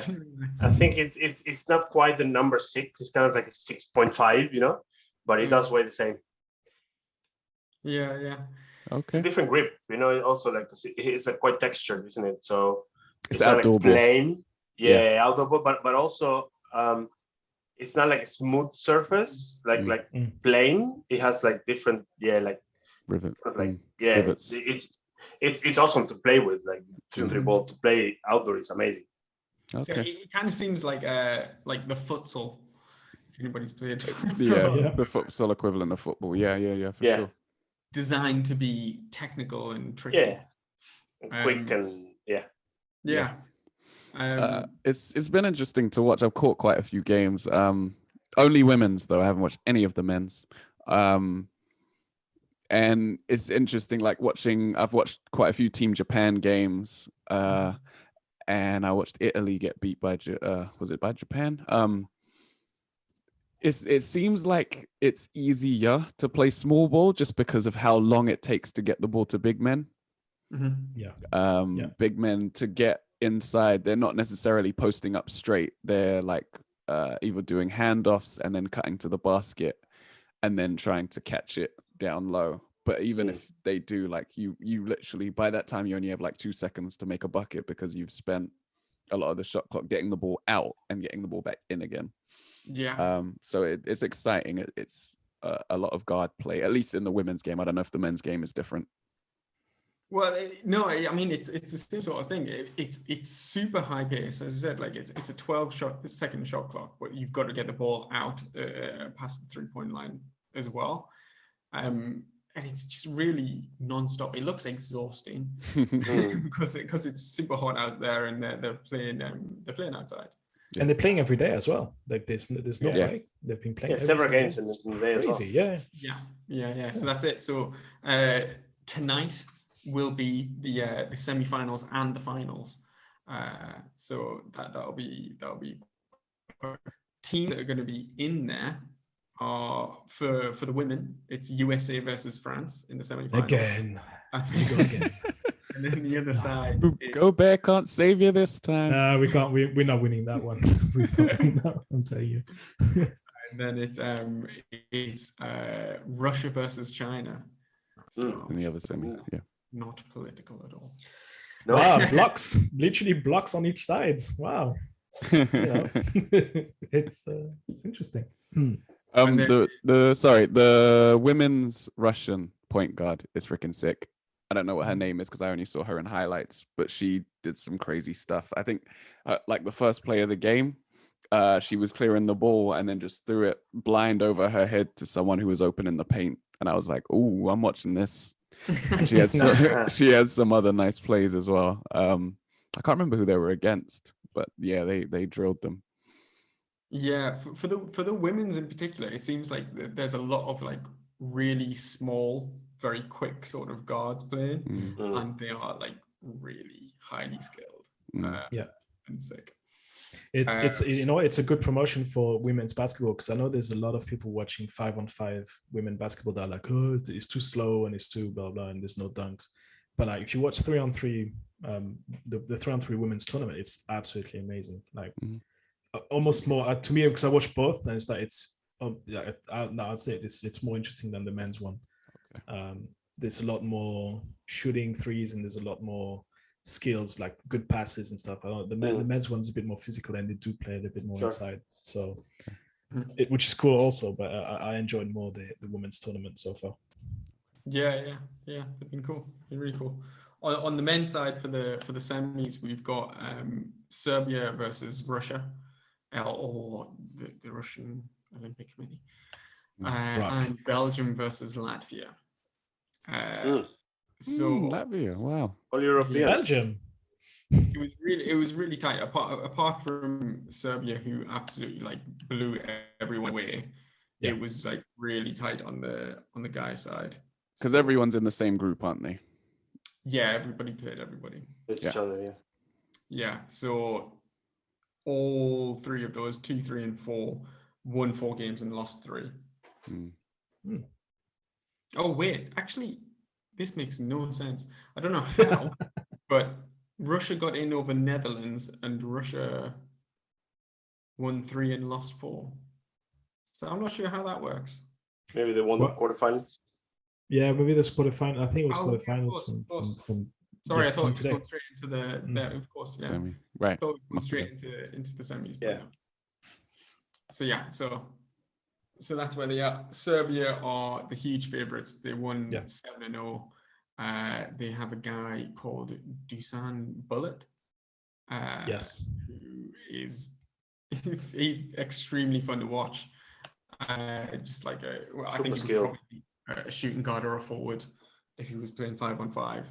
I think it's not quite the number 6. It's kind of like a 6.5, you know, but it does weigh the same. Yeah. Okay. It's a different grip, you know. Also, like it's like quite textured, isn't it? So it's outdoor like plain. Yeah, outdoor ball, but also it's not like a smooth surface, like plain. It has like different, rivet. Rivets. It's awesome to play with. Like 2-3 ball to play outdoor is amazing. Okay. So it kind of seems like the futsal. If anybody's played, the futsal equivalent of football. Yeah, for sure. Designed to be technical and tricky. Yeah, and quick and yeah. It's been interesting to watch. I've caught quite a few games. Only women's though. I haven't watched any of the men's. And it's interesting, like I've watched quite a few Team Japan games. And I watched Italy get beat by was it by Japan? It seems like it's easier to play small ball just because of how long it takes to get the ball to big men. Big men to get inside, they're not necessarily posting up straight. They're like either doing handoffs and then cutting to the basket and then trying to catch it down low. But even if they do, like you literally, by that time you only have like 2 seconds to make a bucket because you've spent a lot of the shot clock getting the ball out and getting the ball back in again. So it's exciting. It's a lot of guard play, at least in the women's game. I don't know if the men's game is different. Well, no, I mean it's the same sort of thing. It's super high pace, as I said. Like it's a 12-second shot clock, but you've got to get the ball out past the 3-point line as well. And it's just really non-stop. It looks exhausting because it's super hot out there, and they're playing outside. And they're playing every day as well. Like there's no break. They've been playing several games in the day as well. Yeah. So that's it. So tonight will be the semi-finals and the finals. So that'll be team that are going to be in there are for the women. It's USA versus France in the semi-finals again. And then the other side, Go Bear can't save you this time. We can't. We're not winning that one. We're not winning that, I'm telling you. And then it's Russia versus China. So in the other semi, not political at all. No. Wow, blocks, literally blocks on each side. Wow. It's interesting. The women's Russian point guard is freaking sick. I don't know what her name is because I only saw her in highlights, but she did some crazy stuff. I think like the first play of the game, she was clearing the ball and then just threw it blind over her head to someone who was open in the paint. And I was like, "Oh, I'm watching this." And she had some other nice plays as well. I can't remember who they were against, but yeah, they drilled them. Yeah, for the women's in particular, it seems like there's a lot of like really small, very quick sort of guards playing, and they are like really highly skilled. And sick. It's it's a good promotion for women's basketball, because I know there's a lot of people watching 5-on-5 women basketball that are like, oh, it's too slow and it's too blah blah and there's no dunks. But like if you watch 3-on-3, the 3-on-3 women's tournament, it's absolutely amazing. Like almost more to me, because I watch both, and it's like I'd say it's more interesting than the men's one. Okay. There's a lot more shooting threes, and there's a lot more skills, like good passes and stuff. I don't know, the men's one's a bit more physical, and they do play a bit more inside, so which is cool also. But I enjoyed more the women's tournament so far. Yeah, it's been cool. It's been really cool. On the men's side for the semis, we've got Serbia versus Russia, or the Russian Olympic Committee, and Belgium versus Latvia. So Latvia, wow, all European. Belgium. It was really tight. Apart from Serbia, who absolutely like blew everyone away, it was like really tight on the guy side. Because everyone's in the same group, aren't they? Yeah, everybody played everybody. It's each other, Yeah, so all three of those, 2, 3, and 4, won 4 games and lost 3. Oh wait, actually, this makes no sense. I don't know how, but Russia got in over Netherlands, and Russia won 3 and lost 4. So I'm not sure how that works. Maybe they won the quarterfinals. Yeah, maybe the quarterfinals. I think it was quarterfinals from. Sorry, I thought it was going straight into the of course, yeah. Semi. Right. I thought it was straight into the semis. Yeah. So that's where they are. Serbia are the huge favorites. They won 7-0. They have a guy called Dusan Bullet. Yes. Who is he's extremely fun to watch. Just like I think he would probably be a shooting guard or a forward if he was playing 5-on-5.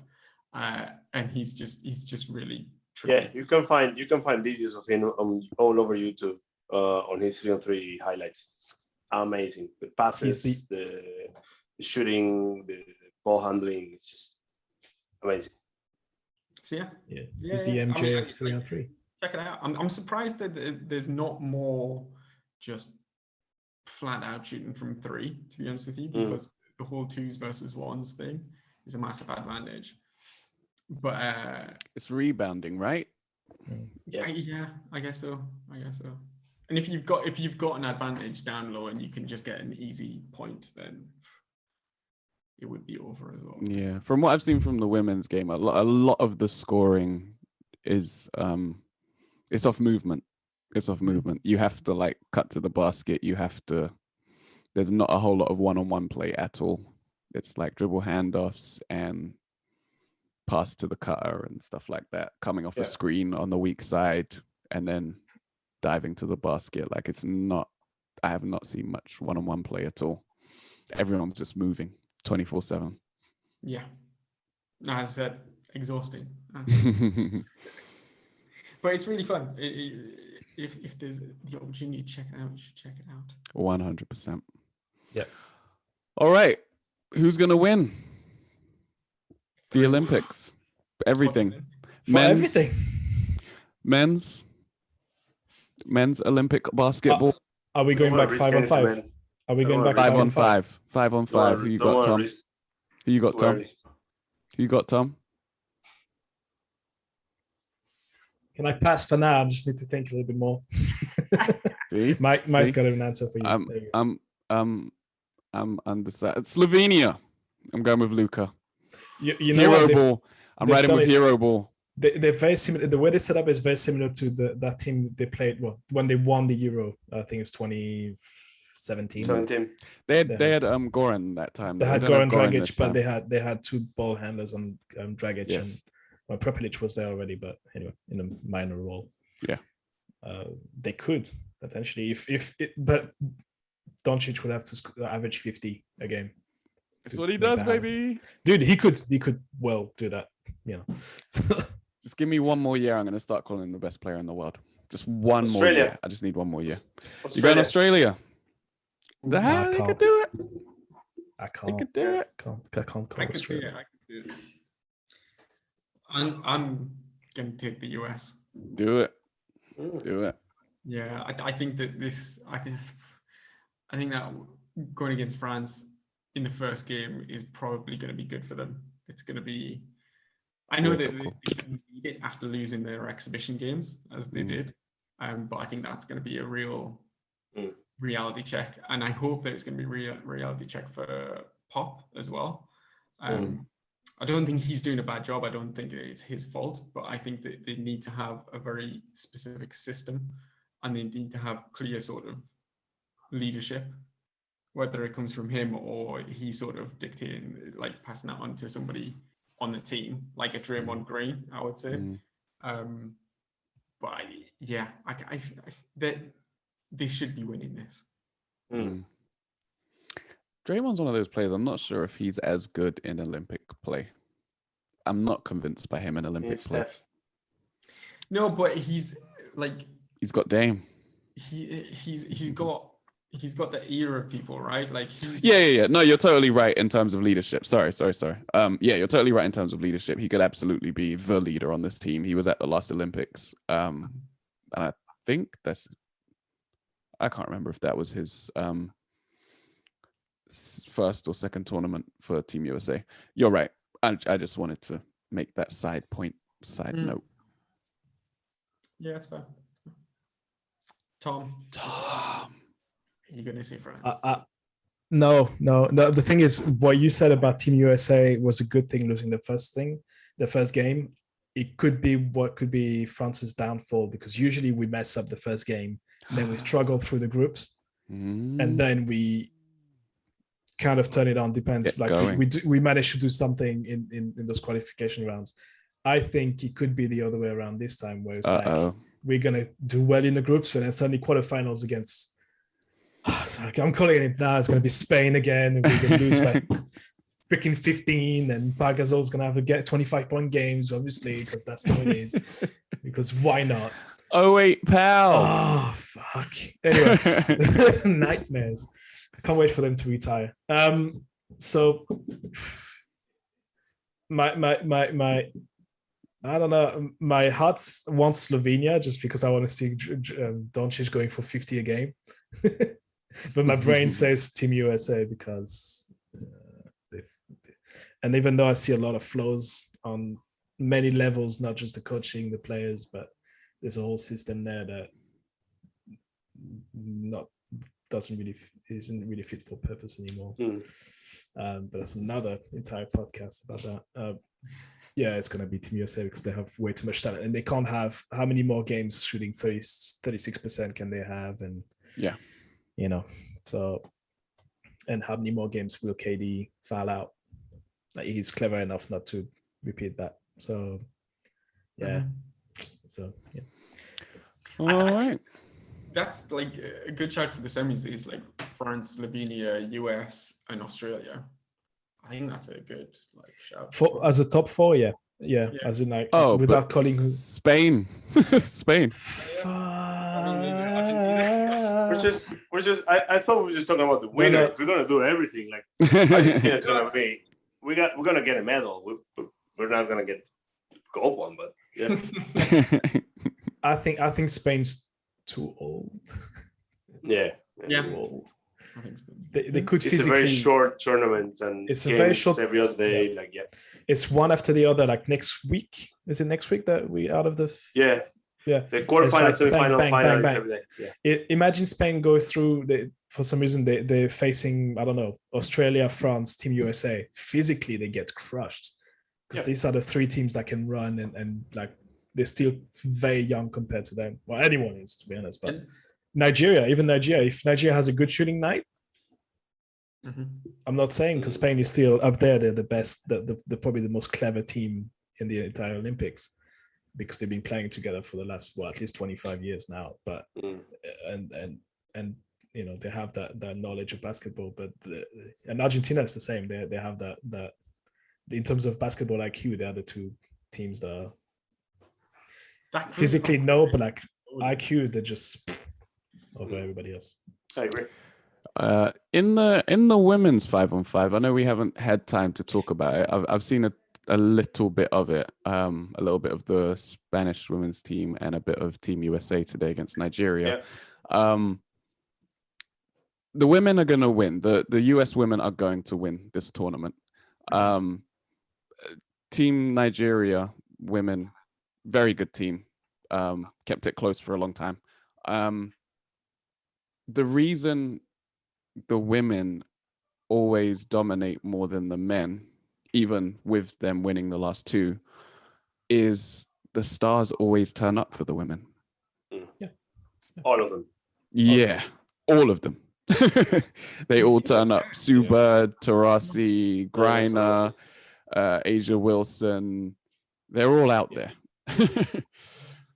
And he's just really tricky. Yeah, you can find videos of him all over YouTube on his 3-on-3 highlights. It's amazing. The passes, the shooting, the ball handling, it's just amazing. So he's the MJ of 3-on-3. Check it out. I'm surprised that there's not more just flat out shooting from 3, to be honest with you, because the whole 2s versus 1s thing is a massive advantage. But it's rebounding, right? Yeah, I guess so. And if you've got an advantage down low and you can just get an easy point, then it would be over as well. Yeah, from what I've seen from the women's game, a lot of the scoring is it's off movement. It's off movement. You have to like cut to the basket. There's not a whole lot of one-on-one play at all. It's like dribble handoffs and pass to the cutter and stuff like that, coming off a screen on the weak side and then diving to the basket. Like I have not seen much one-on-one play at all. Everyone's just moving 24/7. Yeah. As I said, exhausting. But it's really fun. If there's the opportunity to check it out, you should check it out. 100%. Yeah. All right. Who's going to win? The Olympics. Everything. Everything. Men's Olympic basketball. Are we going back 5-on-5? Are we going back 5-on-5? 5-on-5. Who you got, Tom? Who you got, Tom? Who you got, Tom? Can I pass for now? I just need to think a little bit more. Mike's got an answer for you. I'm undecided. Slovenia. I'm going with Luka. You know Hero ball. I'm riding with Hero ball. They're very similar. The way they set up is very similar to that team they played when they won the Euro. I think it's 2017. They had Goran that time. They had Goran Dragic, but they had two ball handlers on Dragic and Prepelic was there already, but anyway, in a minor role. Yeah, they could potentially but Doncic would have to average 50 a game. That's what he does, baby. Dude, he could well do that. Just give me one more year. I'm going to start calling him the best player in the world. Just one more year. I just need one more year. You going to Australia? They could do it. I can't. They could do it. I can't call Australia. I could see it. I'm going to take the US. Do it. Do it. Yeah, I think that I think that going against France in the first game is probably going to be good for them. It's going to be. I know that they didn't need it after losing their exhibition games as they did, but I think that's going to be a real reality check, and I hope that it's going to be a reality check for Pop as well. I don't think he's doing a bad job. I don't think it's his fault, but I think that they need to have a very specific system, and they need to have clear sort of leadership, whether it comes from him or he sort of dictating, like passing that on to somebody on the team, like a Draymond Green, I would say. But they should be winning this. Draymond's one of those players. I'm not sure if he's as good in Olympic play. I'm not convinced by him in Olympic play. No, but he's got Dame. He's got the ear of people, right? Like yeah. No, you're totally right in terms of leadership. Sorry. Yeah, you're totally right in terms of leadership. He could absolutely be the leader on this team. He was at the last Olympics. And I think I can't remember if that was his first or second tournament for Team USA. You're right. I just wanted to make that side note. Yeah, that's fine. Tom. You're going to say France? No. The thing is, what you said about Team USA was a good thing, losing the first game. It could be France's downfall, because usually we mess up the first game, then we struggle through the groups, and then we kind of turn it on. Depends. We managed to do something in those qualification rounds. I think it could be the other way around this time, where it's like we're gonna do well in the groups, and then suddenly quarterfinals against. I'm calling it now. It's going to be Spain again, and we're going to lose by freaking 15. And Pagasol's going to have to get 25-point games, obviously, because that's how it is. Because why not? Oh wait, pal. Oh fuck. Anyway, nightmares. I can't wait for them to retire. So my I don't know. My heart wants Slovenia just because I want to see Doncic going for 50 a game. But my brain says Team USA because and even though I see a lot of flaws on many levels, not just the coaching, the players, but there's a whole system there that isn't really fit for purpose anymore. But that's another entire podcast about that. Yeah, it's going to be Team USA because they have way too much talent, and they can't have how many more games shooting 36% can they have? And so, and how many more games will KD foul out? Like, he's clever enough not to repeat that. So yeah. So yeah. All right. That's like a good shout for the semis is like France, Slovenia, US, and Australia. I think that's a good like shout. As a top four, yeah. As in like without calling Spain. Spain. We're just I thought we were just talking about the winner. If we're gonna do everything, like Argentina's gonna be we're gonna get a medal. We're not gonna get gold one, but yeah. I think Spain's too old. Yeah. Too old. They could it's physically. It's a very short tournament, and it's a very short every other day. Like it's one after the other. Like next week, is it next week that we out of the? Yeah. The quarterfinal, semi-final, final, every day. Yeah. Imagine Spain goes through. For some reason, they're facing, I don't know, Australia, France, Team USA. Physically, they get crushed because these are the three teams that can run and like they're still very young compared to them. Well, anyone is, to be honest. But Nigeria, if Nigeria has a good shooting night, I'm not saying because Spain is still up there. They're the best, the probably the most clever team in the entire Olympics, because they've been playing together for the last at least 25 years now. But and you know, they have that knowledge of basketball. But and Argentina is the same. They have that in terms of basketball IQ, they are the two teams that are physically but like IQ, they're just over everybody else. I agree. In the women's 5-on-5, I know we haven't had time to talk about it. I've seen a little bit of it, a little bit of the Spanish women's team and a bit of Team USA today against Nigeria. Yeah. The women are going to win. The US women are going to win this tournament. Team Nigeria women, very good team. Kept it close for a long time. The reason the women always dominate more than the men, even with them winning the last two, is the stars always turn up for the women. Yeah. All of them. Yeah, all of them. They all turn up. Sue Bird, Taurasi, Griner, Asia Wilson. They're all out there.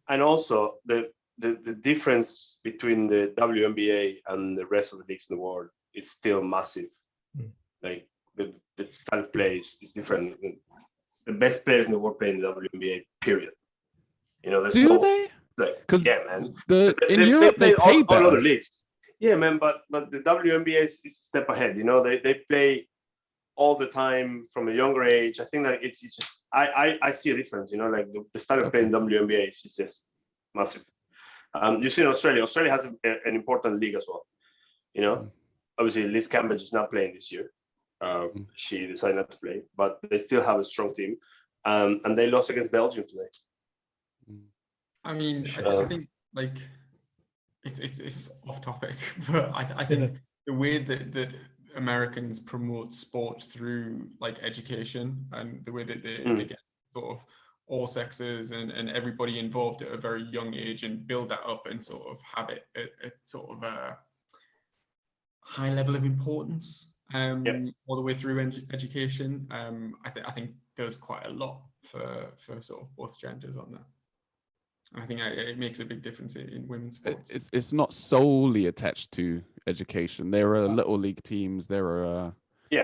And also the difference between the WNBA and the rest of the leagues in the world is still massive. Like the style of play is different. The best players in the world play in the WNBA, period. You know, there's they? Like, yeah, man. In Europe, they play all other leagues. Yeah, man, but the WNBA is a step ahead. You know, they play all the time from a younger age. I think that it's just I see a difference. You know, like the style of play in WNBA is just massive. You see in Australia. Australia has an important league as well. You know, obviously Liz Campbell is not playing this year. She decided not to play, but they still have a strong team. And they lost against Belgium today. I mean, I think like it's off topic, but I think the way that Americans promote sport through like education and the way that they get sort of all sexes and everybody involved at a very young age and build that up and sort of have it at sort of a high level of importance all the way through education. I think does quite a lot for sort of both genders on that. I think it makes a big difference in women's sports. It's not solely attached to education. There are little league teams. There are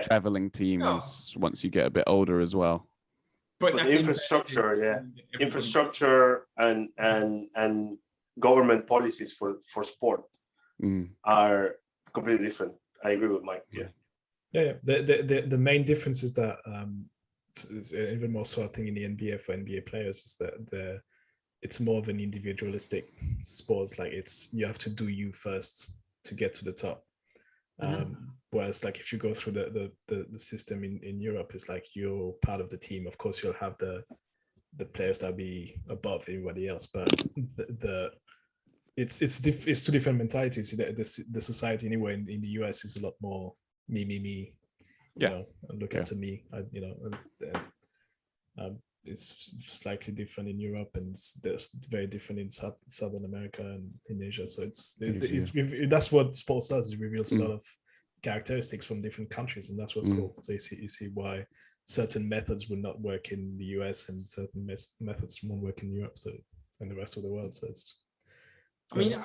traveling teams once you get a bit older as well. But the infrastructure, infrastructure and government policies for sport are completely different. I agree with Mike. Yeah. The main difference is that it's even more so I think in the NBA for NBA players is that it's more of an individualistic sport. Like you have to do you first to get to the top. Whereas like if you go through the system in Europe, it's like you're part of the team. Of course, you'll have the players that'll be above everybody else, but it's two different mentalities. The society anyway in the US is a lot more me. You know, look after me. It's slightly different in Europe, and it's very different in Southern America and in Asia. So that's what sports does. It reveals a lot of characteristics from different countries, and that's what's cool. So you see why certain methods would not work in the US and certain methods won't work in Europe, so and the rest of the world. So it's. I mean,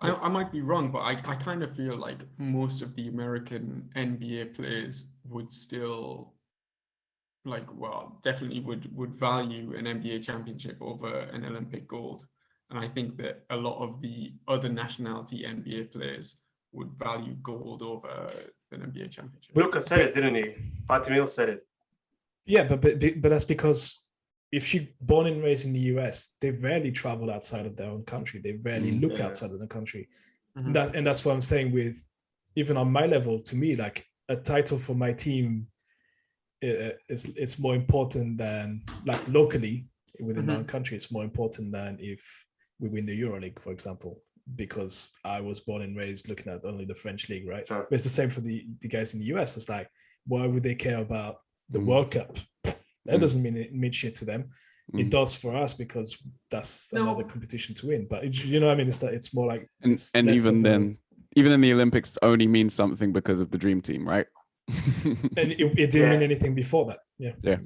I might be wrong, but I kind of feel like most of the American NBA players would still, definitely would value an NBA championship over an Olympic gold. And I think that a lot of the other nationality NBA players would value gold over an NBA championship. Lucas said it, didn't he? Patty Mills said it. Yeah, but that's because if you're born and raised in the US, they rarely travel outside of their own country. They rarely look outside of the country. Mm-hmm. And that's what I'm saying with, even on my level, to me, like a title for my team, it's more important than, like, locally within our country, it's more important than if we win the EuroLeague, for example, because I was born and raised looking at only the French league, right? Sure. But it's the same for the guys in the US. It's like, why would they care about the World Cup? That doesn't mean shit to them. It does for us because that's another competition to win. But you know what I mean? It's more like, and even then the Olympics only means something because of the dream team, right? And it didn't mean anything before that. Yeah,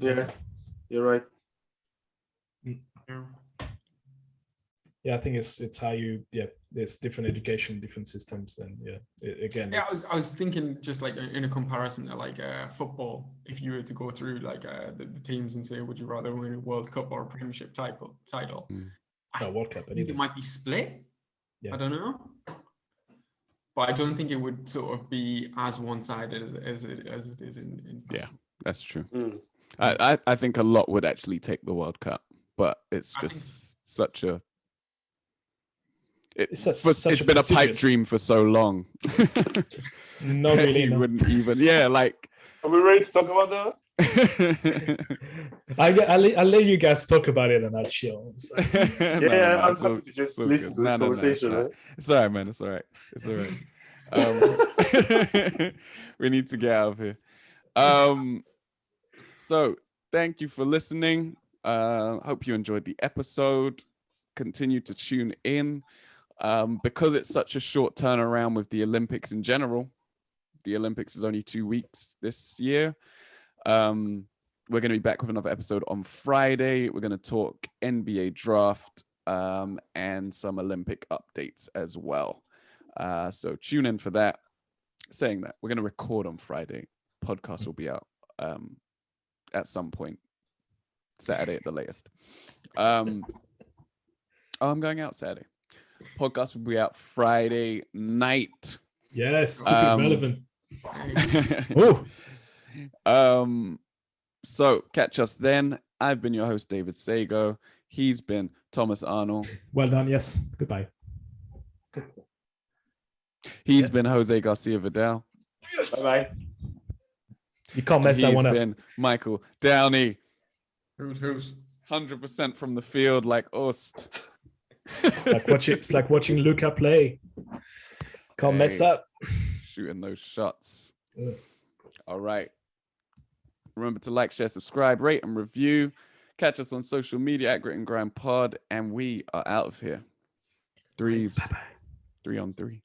You're right. Yeah, I think it's how you, there's different education, different systems, and I was thinking just like in a comparison to like football, if you were to go through like the teams and say, would you rather win a World Cup or a Premiership title? World Cup. I think it might be split. Yeah. I don't know, but I don't think it would sort of be as one-sided as it is in yeah, that's true. I think a lot would actually take the World Cup, but it's just such a it's been a pipe dream for so long. Not really. You wouldn't even like. Are we ready to talk about that? I'll let you guys talk about it and I'll chill. I'm happy to just listen to this conversation. No. It's all right, man. It's all right. We need to get out of here. So thank you for listening. Hope you enjoyed the episode. Continue to tune in. Because it's such a short turnaround with the Olympics in general. The Olympics is only 2 weeks this year. We're going to be back with another episode on Friday. We're going to talk NBA draft and some Olympic updates as well. So tune in for that. Saying that, we're going to record on Friday. Podcast will be out at some point. Saturday at the latest. I'm going out Saturday. Podcast will be out Friday night. Yes, keep it relevant. So catch us then. I've been your host, David Sagoe. He's been Thomas Arnal. Well done. Yes. Goodbye. He's been Jose Garcia Vidal. Yes. Bye. You can't mess that one up. He's been Michael Downey. Who's 100% from the field, like Ost. It's like watching Luka play. Can't mess up. Shooting those shots. All right. Remember to like, share, subscribe, rate, and review. Catch us on social media at Grit N Grime Pod, and we are out of here. Threes. Bye-bye. 3 on 3.